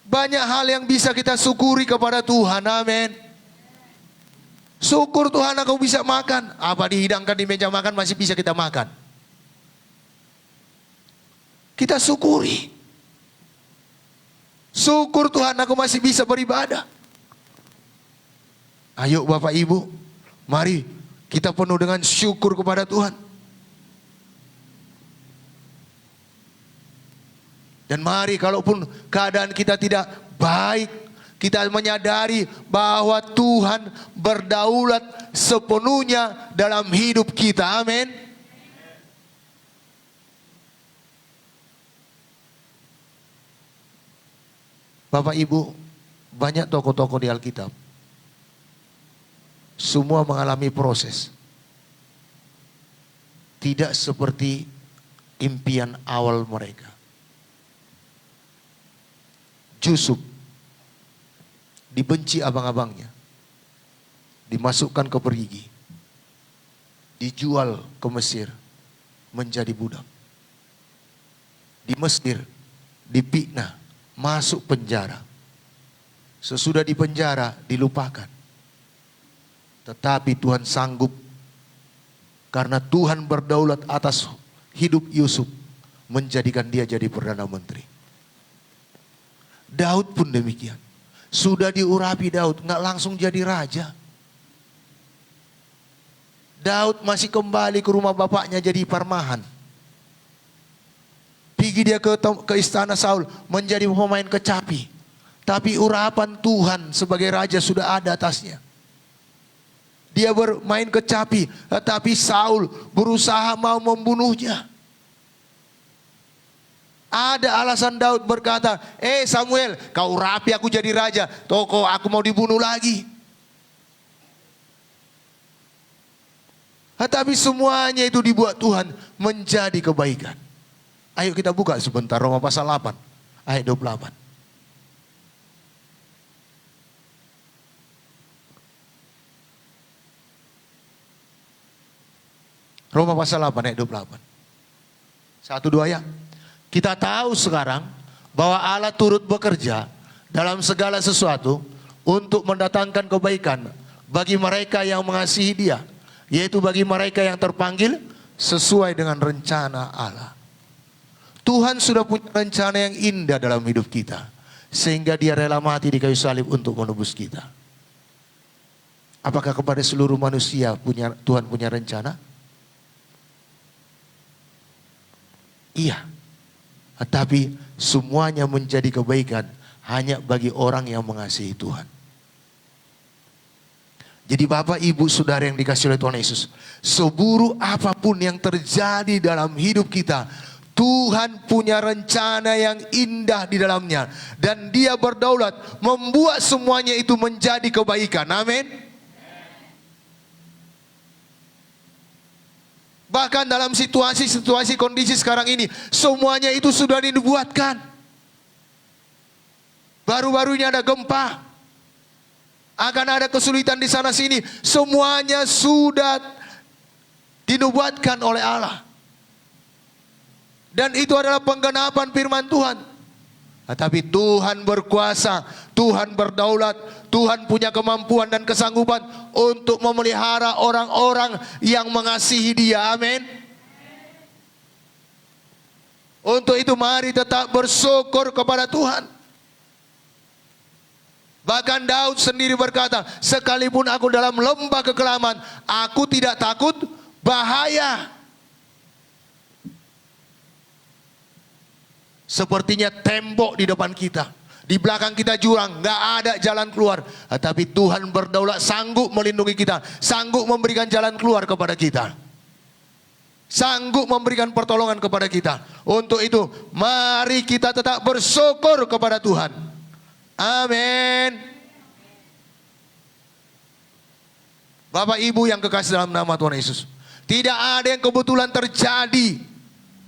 Banyak hal yang bisa kita syukuri kepada Tuhan, amin. Syukur Tuhan aku bisa makan. Apa dihidangkan di meja makan masih bisa kita makan. Kita syukuri. Syukur Tuhan aku masih bisa beribadah. Ayo Bapak Ibu, mari kita penuh dengan syukur kepada Tuhan. Dan mari kalaupun keadaan kita tidak baik, kita menyadari bahwa Tuhan berdaulat sepenuhnya dalam hidup kita. Amin. Bapak Ibu, banyak tokoh-tokoh di Alkitab. Semua mengalami proses. Tidak seperti impian awal mereka. Yusuf dibenci abang-abangnya, dimasukkan ke perigi, dijual ke Mesir, menjadi budak. Di Mesir, dipitnah, masuk penjara. Sesudah di penjara, dilupakan. Tetapi Tuhan sanggup, karena Tuhan berdaulat atas hidup Yusuf, menjadikan dia jadi Perdana Menteri. Daud pun demikian. Sudah diurapi Daud, nggak langsung jadi raja. Daud masih kembali ke rumah bapaknya jadi parmahan. Pergi dia ke istana Saul menjadi pemain kecapi. Tapi urapan Tuhan sebagai raja sudah ada atasnya. Dia bermain kecapi, tetapi Saul berusaha mau membunuhnya. Ada alasan Daud berkata, Samuel, kau rapi aku jadi raja, toko aku mau dibunuh lagi. Tetapi semuanya itu dibuat Tuhan menjadi kebaikan. Ayo kita buka sebentar Roma pasal 8 ayat 28. Roma pasal 8 ayat 28. 1-2 ya. Kita tahu sekarang bahwa Allah turut bekerja dalam segala sesuatu untuk mendatangkan kebaikan bagi mereka yang mengasihi Dia, yaitu bagi mereka yang terpanggil sesuai dengan rencana Allah. Tuhan sudah punya rencana yang indah dalam hidup kita, sehingga Dia rela mati di kayu salib untuk menebus kita. Apakah kepada seluruh manusia Tuhan punya rencana? Iya. Tetapi semuanya menjadi kebaikan hanya bagi orang yang mengasihi Tuhan. Jadi Bapak, Ibu, Saudara yang dikasihi oleh Tuhan Yesus, seburuk apapun yang terjadi dalam hidup kita, Tuhan punya rencana yang indah di dalamnya. Dan Dia berdaulat membuat semuanya itu menjadi kebaikan. Amin. Bahkan dalam situasi kondisi sekarang ini, semuanya itu sudah dinubuatkan. Baru-baru ini ada gempa, akan ada kesulitan di sana sini, semuanya sudah dinubuatkan oleh Allah. Dan itu adalah penggenapan firman Tuhan. Tetapi Tuhan berkuasa, Tuhan berdaulat, Tuhan punya kemampuan dan kesanggupan untuk memelihara orang-orang yang mengasihi Dia. Amin. Untuk itu mari tetap bersyukur kepada Tuhan. Bahkan Daud sendiri berkata, sekalipun aku dalam lembah kekelaman, aku tidak takut bahaya. Sepertinya tembok di depan kita, di belakang kita jurang, nggak ada jalan keluar. Tapi Tuhan berdaulat, sanggup melindungi kita, sanggup memberikan jalan keluar kepada kita, sanggup memberikan pertolongan kepada kita. Untuk itu, mari kita tetap bersyukur kepada Tuhan. Amin. Bapak Ibu yang kekasih dalam nama Tuhan Yesus, tidak ada yang kebetulan terjadi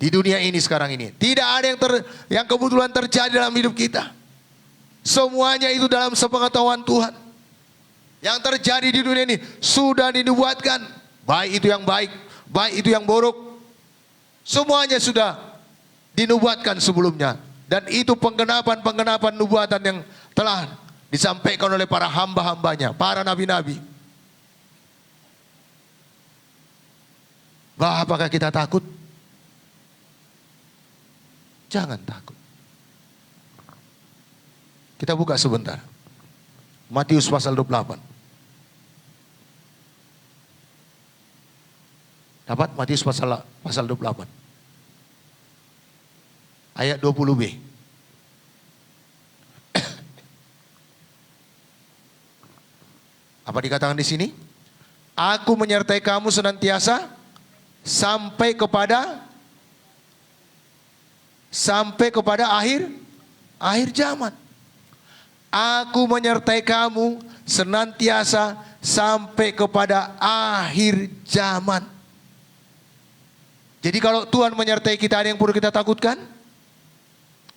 di dunia ini sekarang ini. Tidak ada yang kebetulan terjadi dalam hidup kita. Semuanya itu dalam sepengetahuan Tuhan. Yang terjadi di dunia ini sudah dinubuatkan. Baik itu yang baik, baik itu yang buruk. Semuanya sudah dinubuatkan sebelumnya. Dan itu penggenapan-penggenapan nubuatan yang telah disampaikan oleh para hamba-hambanya, para nabi-nabi. Apakah kita takut? Jangan takut. Kita buka sebentar. Matius pasal 28. Dapat Matius pasal 28. Ayat 20b. Apa dikatakan di sini? Aku menyertai kamu senantiasa sampai kepada akhir zaman. Aku menyertai kamu senantiasa sampai kepada akhir zaman. Jadi kalau Tuhan menyertai kita, ada yang perlu kita takutkan?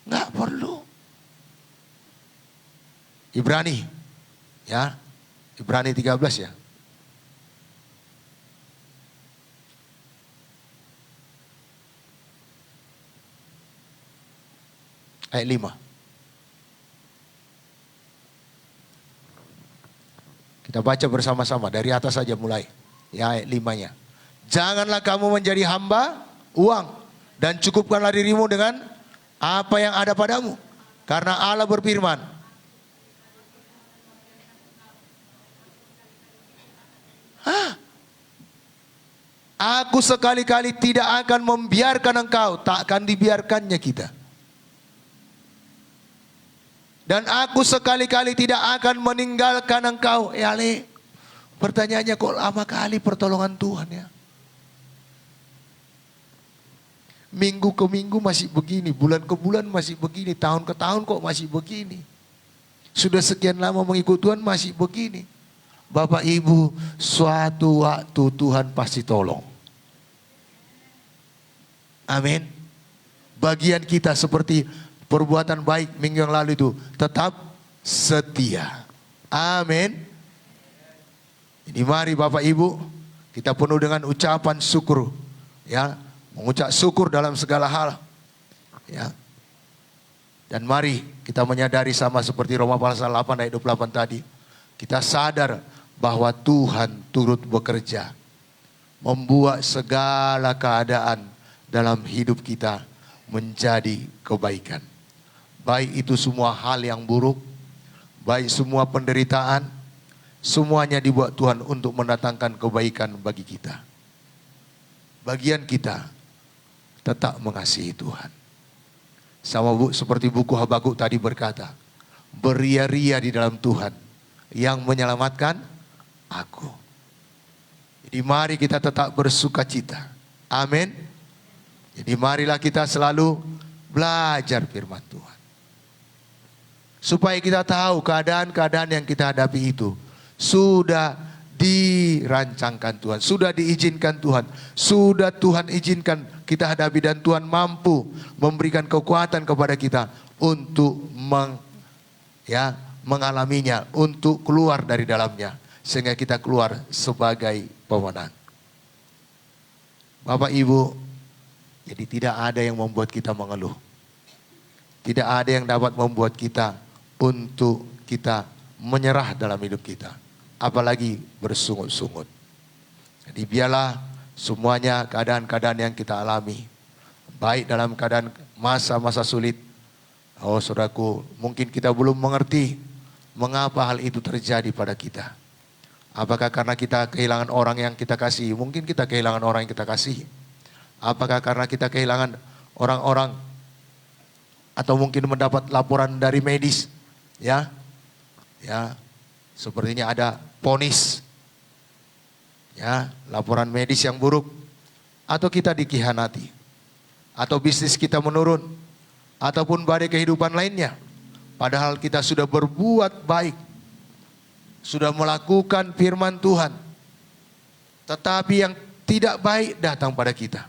Nggak perlu. Ibrani, ya, Ibrani 13 ya. Ayat 5. Kita baca bersama-sama dari atas saja mulai. Ya, ayat 5-nya. Janganlah kamu menjadi hamba uang dan cukupkanlah dirimu dengan apa yang ada padamu. Karena Allah berfirman, aku sekali-kali tidak akan membiarkan engkau, tak akan dibiarkannya kita. Dan aku sekali-kali tidak akan meninggalkan engkau. Ale, pertanyaannya kok lama kali pertolongan Tuhan ya. Minggu ke minggu masih begini, bulan ke bulan masih begini, tahun ke tahun kok masih begini. Sudah sekian lama mengikut Tuhan masih begini. Bapak Ibu, suatu waktu Tuhan pasti tolong. Amin. Bagian kita seperti perbuatan baik minggu yang lalu itu, tetap setia. Amin. Jadi mari Bapak Ibu, kita penuh dengan ucapan syukur. Ya, mengucap syukur dalam segala hal. Ya. Dan mari kita menyadari sama seperti Roma pasal 8 ayat 28 tadi. Kita sadar bahwa Tuhan turut bekerja. Membuat segala keadaan dalam hidup kita menjadi kebaikan. Baik itu semua hal yang buruk, baik semua penderitaan, semuanya dibuat Tuhan untuk mendatangkan kebaikan bagi kita. Bagian kita tetap mengasihi Tuhan. Sama seperti buku Habakuk tadi berkata, beria-ria di dalam Tuhan yang menyelamatkan aku. Jadi mari kita tetap bersuka cita. Amin. Jadi marilah kita selalu belajar firman Tuhan. Supaya kita tahu keadaan-keadaan yang kita hadapi itu sudah dirancangkan Tuhan, sudah diizinkan Tuhan, sudah Tuhan izinkan kita hadapi dan Tuhan mampu memberikan kekuatan kepada kita untuk mengalaminya, untuk keluar dari dalamnya, sehingga kita keluar sebagai pemenang. Bapak Ibu, jadi tidak ada yang membuat kita mengeluh. Tidak ada yang dapat membuat kita untuk kita menyerah dalam hidup kita. Apalagi bersungut-sungut. Jadi biarlah semuanya keadaan-keadaan yang kita alami. Baik dalam keadaan masa-masa sulit. Oh saudaraku, mungkin kita belum mengerti mengapa hal itu terjadi pada kita. Apakah karena kita kehilangan orang yang kita kasih? Mungkin kita kehilangan orang yang kita kasih. Apakah karena kita kehilangan orang-orang atau mungkin mendapat laporan dari medis? Ya, sepertinya ada vonis, ya, laporan medis yang buruk, atau kita dikhianati, atau bisnis kita menurun, ataupun badai kehidupan lainnya. Padahal kita sudah berbuat baik, sudah melakukan firman Tuhan, tetapi yang tidak baik datang pada kita.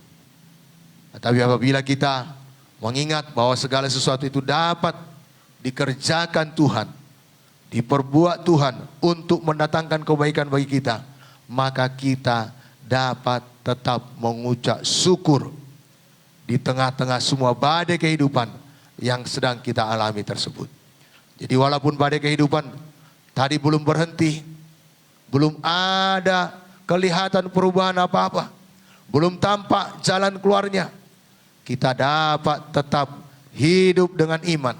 Tetapi apabila kita mengingat bahwa segala sesuatu itu dapat dikerjakan Tuhan, diperbuat Tuhan untuk mendatangkan kebaikan bagi kita, maka kita dapat tetap mengucap syukur di tengah-tengah semua badai kehidupan yang sedang kita alami tersebut. Jadi walaupun badai kehidupan tadi belum berhenti, belum ada kelihatan perubahan apa-apa, belum tampak jalan keluarnya, kita dapat tetap hidup dengan iman,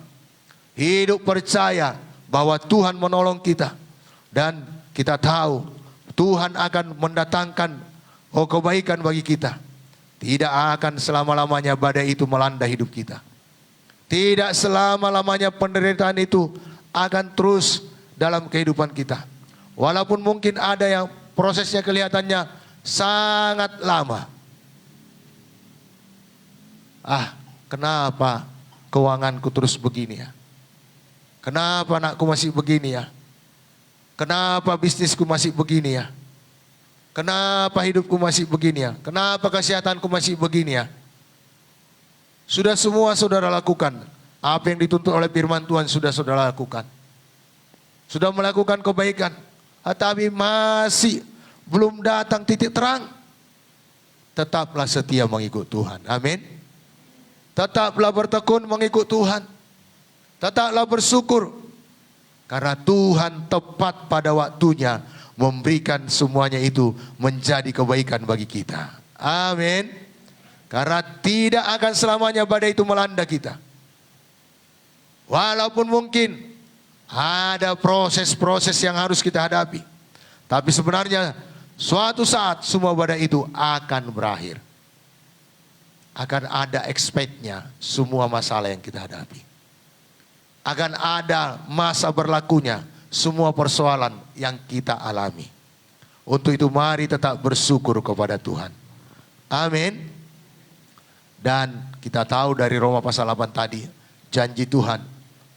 hidup percaya bahwa Tuhan menolong kita, dan kita tahu Tuhan akan mendatangkan kebaikan bagi kita. Tidak akan selama-lamanya badai itu melanda hidup kita. Tidak selama-lamanya penderitaan itu akan terus dalam kehidupan kita. Walaupun mungkin ada yang prosesnya kelihatannya sangat lama. Kenapa keuanganku terus begini ya? Kenapa anakku masih begini ya? Kenapa bisnisku masih begini ya? Kenapa hidupku masih begini ya? Kenapa kesehatanku masih begini ya? Sudah semua saudara lakukan. Apa yang dituntut oleh firman Tuhan sudah saudara lakukan. Sudah melakukan kebaikan. Tetapi masih belum datang titik terang. Tetaplah setia mengikut Tuhan. Amin. Tetaplah bertekun mengikut Tuhan. Tetaplah bersyukur. Karena Tuhan tepat pada waktunya memberikan semuanya itu menjadi kebaikan bagi kita. Amin. Karena tidak akan selamanya badai itu melanda kita. Walaupun mungkin ada proses-proses yang harus kita hadapi. Tapi sebenarnya suatu saat semua badai itu akan berakhir. Akan ada expect-nya semua masalah yang kita hadapi. Akan ada masa berlakunya semua persoalan yang kita alami. Untuk itu mari tetap bersyukur kepada Tuhan. Amin. Dan kita tahu dari Roma pasal 8 tadi, janji Tuhan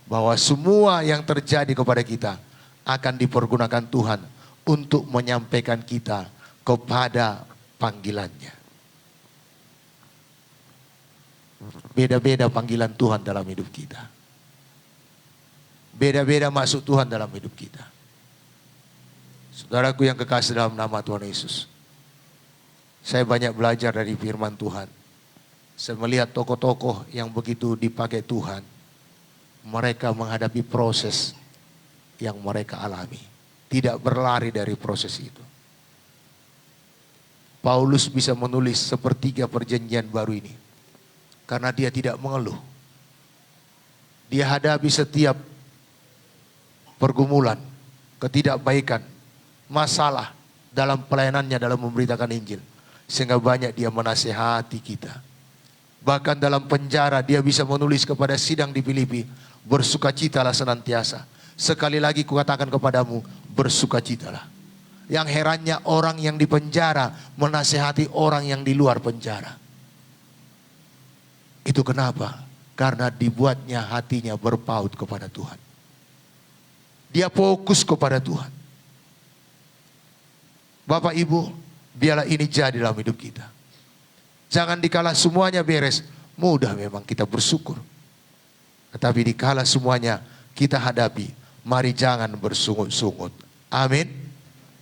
bahwa semua yang terjadi kepada kita akan dipergunakan Tuhan untuk menyampaikan kita kepada panggilannya. Beda-beda panggilan Tuhan dalam hidup kita. Beda-beda masuk Tuhan dalam hidup kita. Saudaraku yang kekasih dalam nama Tuhan Yesus, saya banyak belajar dari firman Tuhan. Saya melihat tokoh-tokoh yang begitu dipakai Tuhan, mereka menghadapi proses yang mereka alami, tidak berlari dari proses itu. Paulus bisa menulis sepertiga perjanjian baru ini karena dia tidak mengeluh. Dia hadapi setiap pergumulan, ketidakbaikan, masalah dalam pelayanannya dalam memberitakan Injil, sehingga banyak dia menasehati kita. Bahkan dalam penjara dia bisa menulis kepada sidang di Filipi, bersukacitalah senantiasa. Sekali lagi kukatakan kepadamu, bersukacitalah. Yang herannya orang yang di penjara menasehati orang yang di luar penjara. Itu kenapa? Karena dibuatnya hatinya berpaut kepada Tuhan. Dia fokus kepada Tuhan. Bapak Ibu, biarlah ini jadi dalam hidup kita. Jangan dikala semuanya beres, mudah memang kita bersyukur. Tetapi dikala semuanya kita hadapi, mari jangan bersungut-sungut. Amin.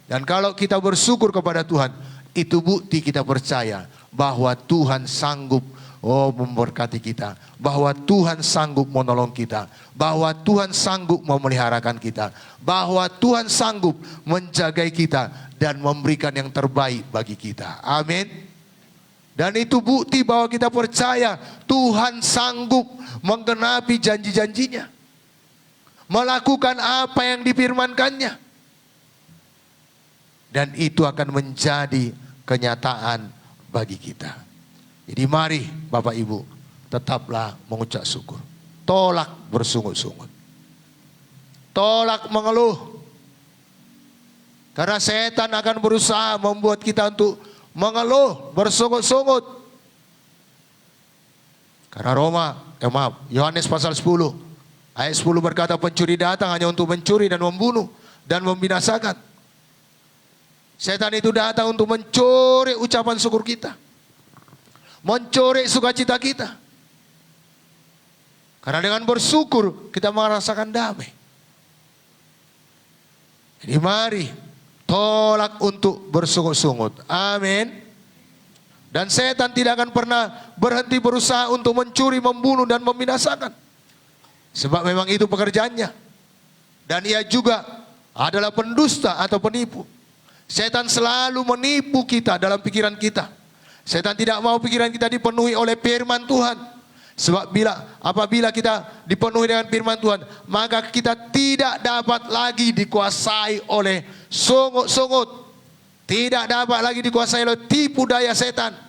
Dan kalau kita bersyukur kepada Tuhan, itu bukti kita percaya bahwa Tuhan sanggup memberkati kita, bahwa Tuhan sanggup menolong kita, bahwa Tuhan sanggup memeliharakan kita, bahwa Tuhan sanggup menjagai kita dan memberikan yang terbaik bagi kita. Amin. Dan itu bukti bahwa kita percaya Tuhan sanggup menggenapi janji-janjinya, melakukan apa yang difirmankannya. Dan itu akan menjadi kenyataan bagi kita. Jadi mari Bapak Ibu tetaplah mengucap syukur. Tolak bersungut-sungut. Tolak mengeluh. Karena setan akan berusaha membuat kita untuk mengeluh, bersungut-sungut. Karena Yohanes pasal 10 ayat 10 berkata, pencuri datang hanya untuk mencuri dan membunuh dan membinasakan. Setan itu datang untuk mencuri ucapan syukur kita, mencuri sukacita kita. Karena dengan bersyukur kita merasakan damai. Jadi mari tolak untuk bersungut-sungut. Amin. Dan setan tidak akan pernah berhenti berusaha untuk mencuri, membunuh, dan membinasakan. Sebab memang itu pekerjaannya. Dan ia juga adalah pendusta atau penipu. Setan selalu menipu kita dalam pikiran kita. Setan tidak mau pikiran kita dipenuhi oleh firman Tuhan. Sebab apabila kita dipenuhi dengan firman Tuhan, maka kita tidak dapat lagi dikuasai oleh sungut-sungut. Tidak dapat lagi dikuasai oleh tipu daya setan.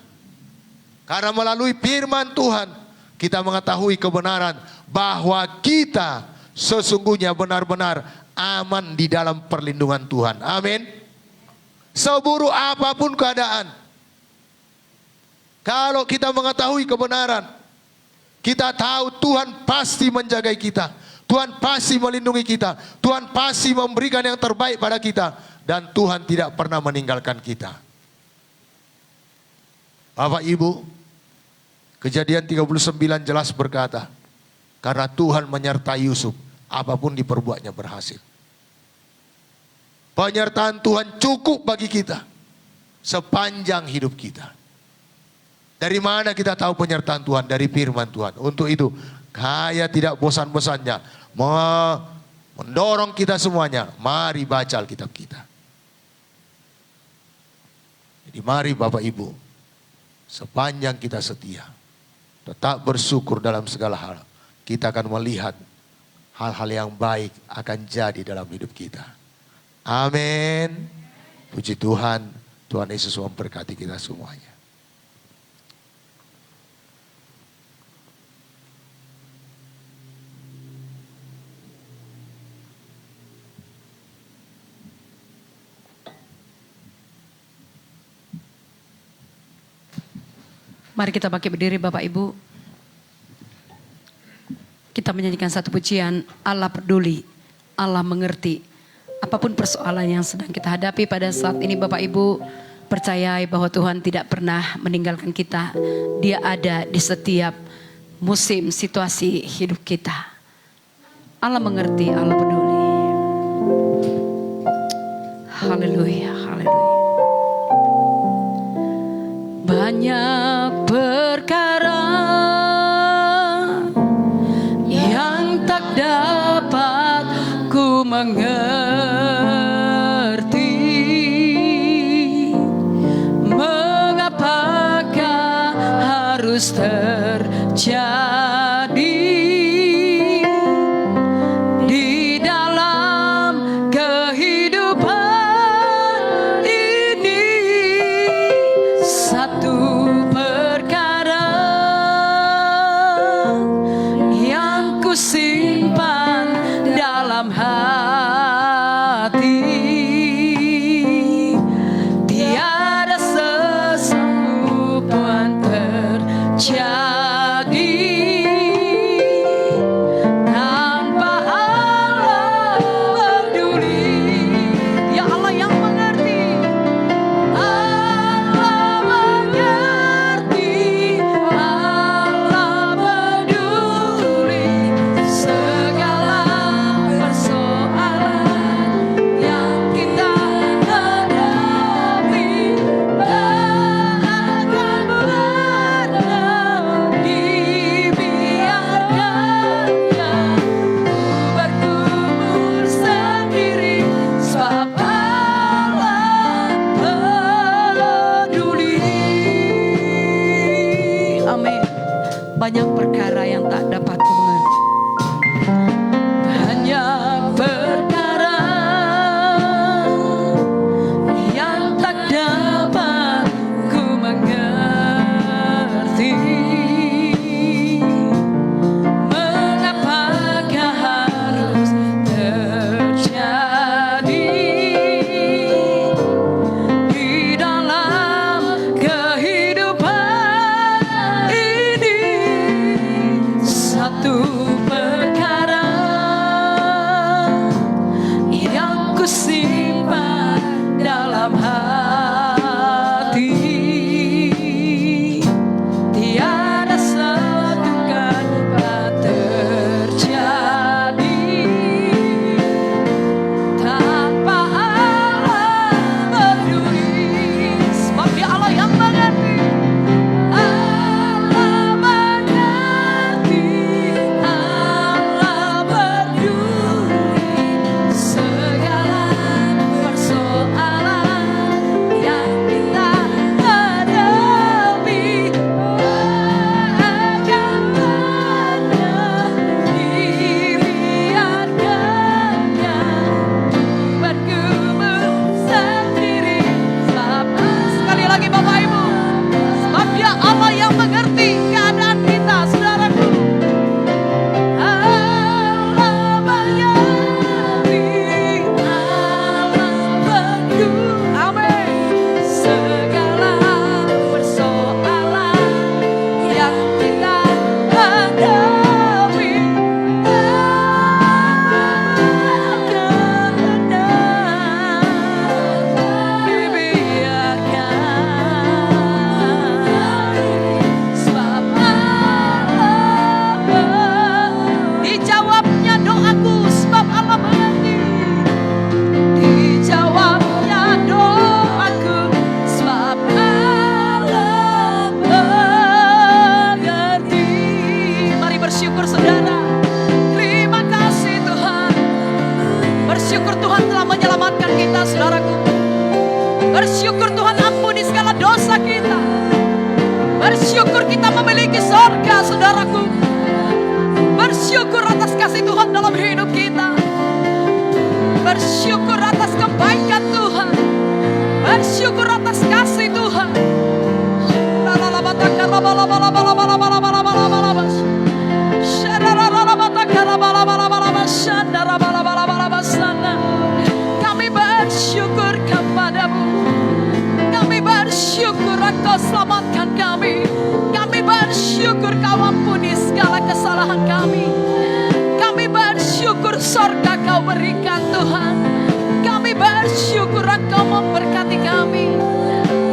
Karena melalui firman Tuhan, kita mengetahui kebenaran bahwa kita sesungguhnya benar-benar aman di dalam perlindungan Tuhan. Amin. Seburuk apapun keadaan, kalau kita mengetahui kebenaran, kita tahu Tuhan pasti menjaga kita. Tuhan pasti melindungi kita. Tuhan pasti memberikan yang terbaik pada kita. Dan Tuhan tidak pernah meninggalkan kita. Bapak Ibu, Kejadian 39 jelas berkata, karena Tuhan menyertai Yusuf, apapun diperbuatnya berhasil. Penyertaan Tuhan cukup bagi kita sepanjang hidup kita. Dari mana kita tahu penyertaan Tuhan? Dari firman Tuhan. Untuk itu, kaya tidak bosan-bosannya mendorong kita semuanya, mari baca Alkitab kita. Jadi mari Bapak Ibu, sepanjang kita setia, tetap bersyukur dalam segala hal, kita akan melihat hal-hal yang baik akan jadi dalam hidup kita. Amin. Puji Tuhan, Tuhan Yesus memberkati kita semuanya.
Mari kita bangkit berdiri Bapak Ibu. Kita menyanyikan satu pujian, Allah peduli, Allah mengerti. Apapun persoalan yang sedang kita hadapi pada saat ini Bapak Ibu, percayai bahwa Tuhan tidak pernah meninggalkan kita. Dia ada di setiap musim situasi hidup kita. Allah mengerti, Allah peduli. Haleluya, haleluya. Banyak perkara yang tak dapat ku mengerti. Mengapakah harus terjadi di dalam kehidupan ini? Satu perkara yang ku simpan dalam hati, tiada sesuatu pun terjadi tanpa Allah peduli. Ya Allah yang mengerti, Allah mengerti, Allah peduli segala persoalan yang kita hadapi. Tak akan pernah dibiarkannya ku bergumul sendiri, sebab Allah peduli. Amin. Banyak perkara yang tak dapat ku mengerti. Banyak perkara yang tak dapat ku mengerti. Mengapakah harus terjadi di dalam kehidupan ini? Satu kasih Tuhan dalam hidup kita. Bersyukur atas kebaikan Tuhan. Bersyukur atas kasih Tuhan. Kami bersyukur kepadamu. Kami bersyukur Engkau selamatkan kami. Kami bersyukur Kau ampuni segala kesalahan kami. Kami bersyukur sorga Kau berikan Tuhan. Kami bersyukur Engkau memberkati kami.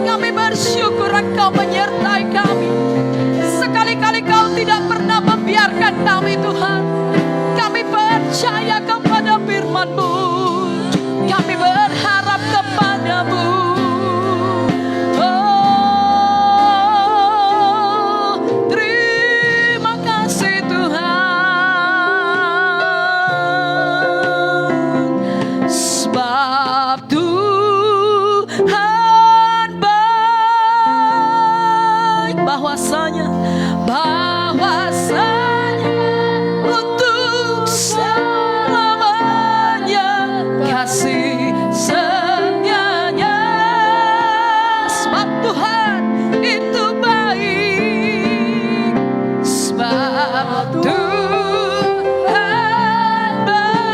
Kami bersyukur Engkau menyertai kami. Sekali-kali Kau tidak pernah membiarkan kami Tuhan. Kami percaya kepada firman-Mu. Kami berharap kepadamu. Oh, terima kasih Tuhan. Sebab Tuhan baik, bahwasanya untuk selamanya kasih setianya. Sebab Tuhan itu baik. Sebab Tuhan baik,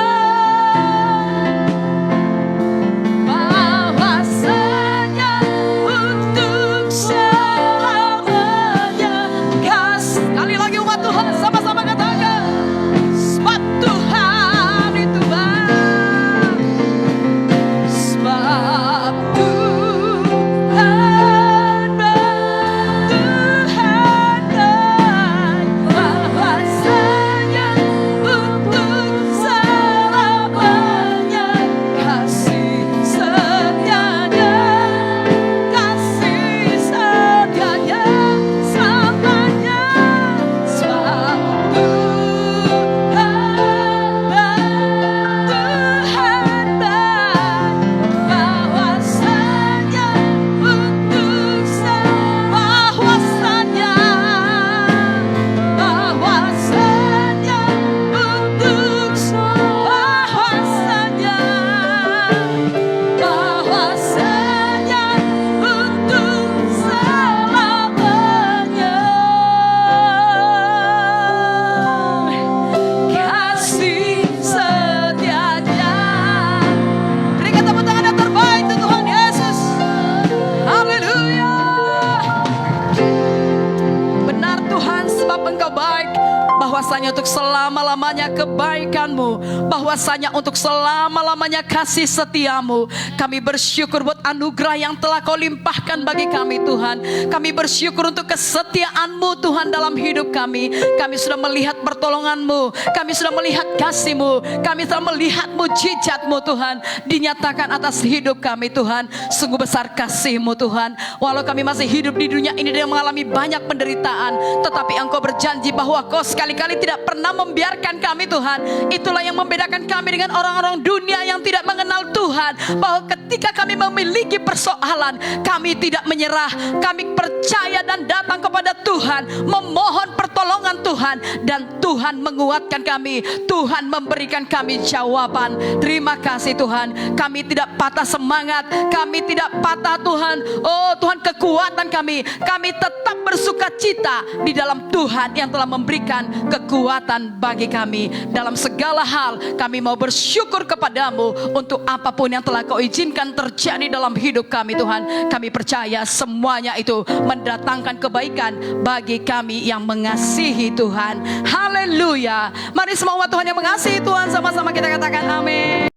bahwasanya untuk selamanya kasih. Sekali lagi umat Tuhan sama-sama katakan. Sebab Tuhan itu baik. Sebab Tuhan baik. Tuhan baik, bahwasanya untuk selamanya kasih setianya. Kasih setianya selamanya. Sebab Tuhan baik. Tuhan baik, bahwasanya untuk bahwasanya untuk bahwasanya untuk selamanya kasih setianya. Berikan tepuk tangan yang terbaik untuk Tuhan Yesus. Haleluya. Benar Tuhan, sebab Engkau baik, bahwasanya untuk selama-lamanya kebaikan-Mu, bahwasanya untuk selama-lamanya kasih setia-Mu. Kami bersyukur buat anugerah yang telah Kau limpahkan bagi kami Tuhan. Kami bersyukur untuk kesetiaan-Mu Tuhan dalam hidup kami. Kami sudah melihat pertolongan-Mu, kami sudah melihat kasih-Mu, kami telah melihat mujizat-Mu Tuhan dinyatakan atas hidup kami Tuhan. Sungguh besar kasih-Mu Tuhan. Walau kami masih hidup di dunia ini dan mengalami banyak penderitaan, tetapi Engkau berjanji bahwa Kau sekali-kali tidak pernah membiarkan kami Tuhan. Itulah yang membedakan kami dengan orang-orang dunia yang tidak mengenal Tuhan. Bahwa ketika kami memiliki persoalan, kami tidak menyerah. Kami percaya dan datang kepada Tuhan, memohon pertolongan Tuhan, dan Tuhan menguatkan kami. Tuhan memberikan kami jawaban. Terima kasih Tuhan. Kami tidak patah semangat, kami tidak patah Tuhan. Oh Tuhan, kekuatan kami tetap bersuka cita di dalam Tuhan yang telah memberikan kekuatan bagi kami. Dalam segala hal kami mau bersyukur kepadamu untuk apapun yang telah Kau izinkan terjadi dalam hidup kami Tuhan. Kami percaya semuanya itu mendatangkan kebaikan bagi kami yang mengasihi Tuhan. Haleluya. Mari semua umat Tuhan yang mengasihi Tuhan, sama-sama kita katakan amin.